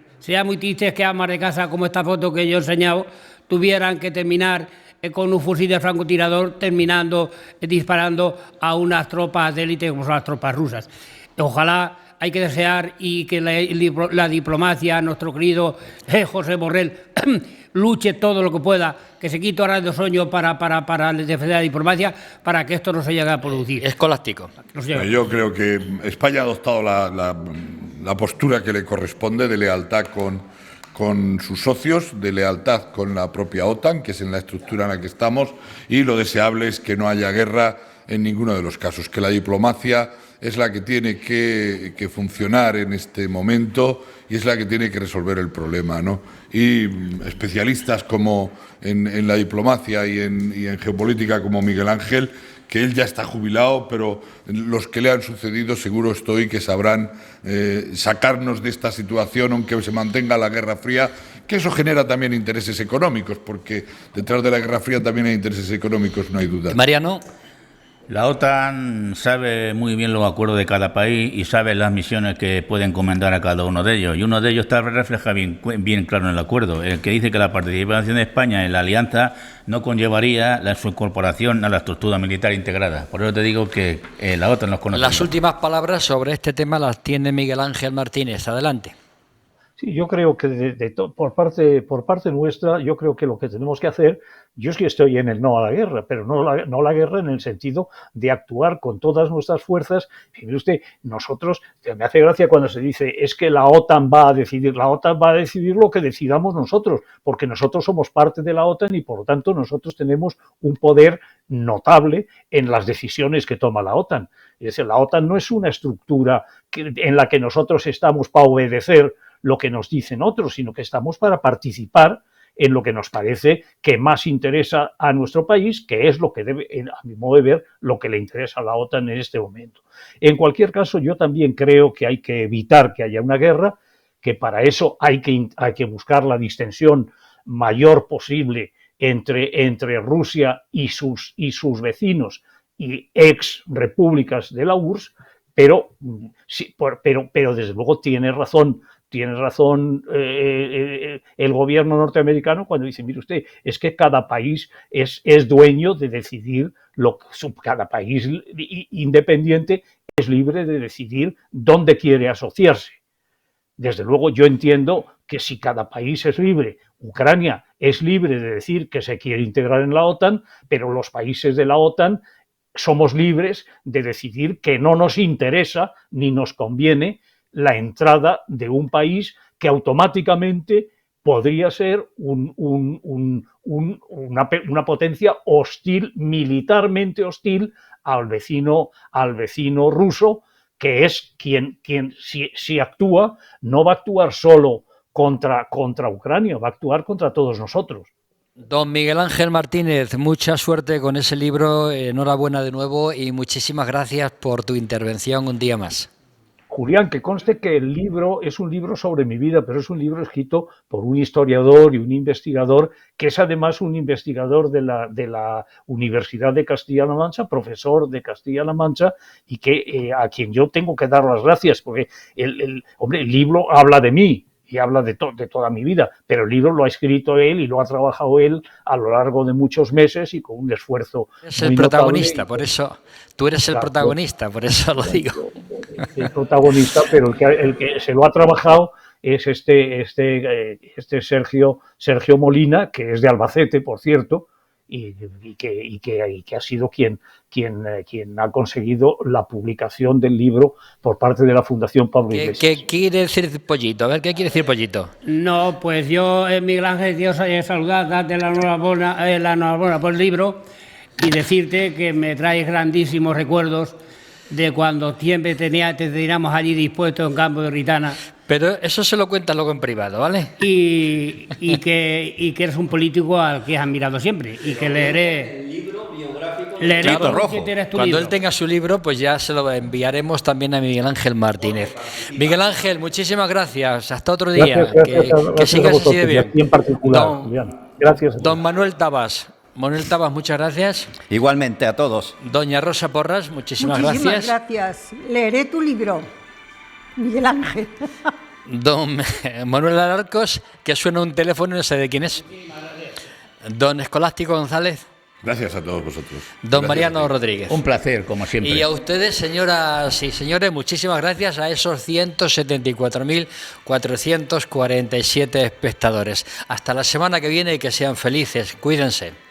que amas de casa, como esta foto que yo he enseñado, tuvieran que terminar con un fusil de francotirador disparando a unas tropas de élite como son las tropas rusas. Ojalá, hay que desear y que la diplomacia, nuestro querido José Borrell, luche todo lo que pueda, que se quite horas de sueño para defender la diplomacia, para que esto no se llegue a producir. Escolástico. Yo creo que España ha adoptado la postura que le corresponde de lealtad con sus socios, de lealtad con la propia OTAN, que es en la estructura en la que estamos, y lo deseable es que no haya guerra en ninguno de los casos, que la diplomacia es la que tiene que funcionar en este momento y es la que tiene que resolver el problema, ¿no? Y especialistas como en la diplomacia y en geopolítica como Miguel Ángel, que él ya está jubilado, pero los que le han sucedido seguro estoy que sabrán sacarnos de esta situación, aunque se mantenga la Guerra Fría, que eso genera también intereses económicos, porque detrás de la Guerra Fría también hay intereses económicos, no hay duda. Mariano. La OTAN sabe muy bien los acuerdos de cada país y sabe las misiones que puede encomendar a cada uno de ellos. Y uno de ellos está reflejado bien claro en el acuerdo, el que dice que la participación de España en la alianza no conllevaría su incorporación a la estructura militar integrada. Por eso te digo que la OTAN los conoce. Las últimas palabras sobre este tema las tiene Miguel Ángel Martínez. Adelante. Sí, yo creo que por parte nuestra, yo creo que lo que tenemos que hacer, yo es que estoy en el no a la guerra, pero no la guerra en el sentido de actuar con todas nuestras fuerzas. Y mire usted, nosotros, me hace gracia cuando se dice, es que la OTAN va a decidir lo que decidamos nosotros, porque nosotros somos parte de la OTAN y por lo tanto nosotros tenemos un poder notable en las decisiones que toma la OTAN. Es decir, la OTAN no es una estructura en la que nosotros estamos para obedecer lo que nos dicen otros, sino que estamos para participar en lo que nos parece que más interesa a nuestro país, que es lo que debe, a mi modo de ver, lo que le interesa a la OTAN en este momento. En cualquier caso, yo también creo que hay que evitar que haya una guerra, que para eso hay que buscar la distensión mayor posible entre Rusia y sus vecinos y ex repúblicas de la URSS, pero desde luego tiene razón el gobierno norteamericano cuando dice, mire usted, es que cada país es dueño de decidir, cada país independiente es libre de decidir dónde quiere asociarse. Desde luego yo entiendo que si cada país es libre, Ucrania es libre de decir que se quiere integrar en la OTAN, pero los países de la OTAN somos libres de decidir que no nos interesa ni nos conviene la entrada de un país que automáticamente podría ser una potencia hostil, militarmente hostil al vecino ruso, que es quien si actúa, no va a actuar solo contra Ucrania, va a actuar contra todos nosotros. Don Miguel Ángel Martínez, mucha suerte con ese libro, enhorabuena de nuevo y muchísimas gracias por tu intervención un día más. Julián, que conste que el libro es un libro sobre mi vida, pero es un libro escrito por un historiador y un investigador, que es además un investigador de la Universidad de Castilla-La Mancha, profesor de Castilla-La Mancha, y que a quien yo tengo que dar las gracias, porque el libro habla de mí y habla de toda mi vida, pero el libro lo ha escrito él y lo ha trabajado él a lo largo de muchos meses y con un esfuerzo. Es el protagonista, por eso, tú eres el protagonista, por eso lo digo. El protagonista, pero el que se lo ha trabajado es este Sergio Molina, que es de Albacete, por cierto, y que ha sido quien ha conseguido la publicación del libro por parte de la Fundación Pablo Iglesias. ¿Qué quiere decir Pollito? A ver, ¿qué quiere decir Pollito? No, pues yo, Miguel Ángel, Dios haya saludado, darte la enhorabuena por el libro y decirte que me traes grandísimos recuerdos de cuando siempre te teníamos allí dispuestos en Campo de Ritana. Pero eso se lo cuentas luego en privado, ¿vale? Y que eres un político al que has admirado siempre y que leeré el libro biográfico. Claro, rojo. Cuando él tenga su libro, pues ya se lo enviaremos también a Miguel Ángel Martínez. Miguel Ángel, muchísimas gracias. Hasta otro día. Que sigas así de bien. En particular, gracias. Don Manuel Tabas. Manuel Tabas, muchas gracias. Igualmente a todos. Doña Rosa Porras, muchísimas gracias. Muchísimas gracias. Leeré tu libro, Miguel Ángel. Don Manuel Alarcos, que suena un teléfono, no sé de quién es. Don Escolástico González. Gracias a todos vosotros. Don Mariano Rodríguez. Un placer, como siempre. Y a ustedes, señoras y señores, muchísimas gracias a esos 174.447 espectadores. Hasta la semana que viene y que sean felices. Cuídense.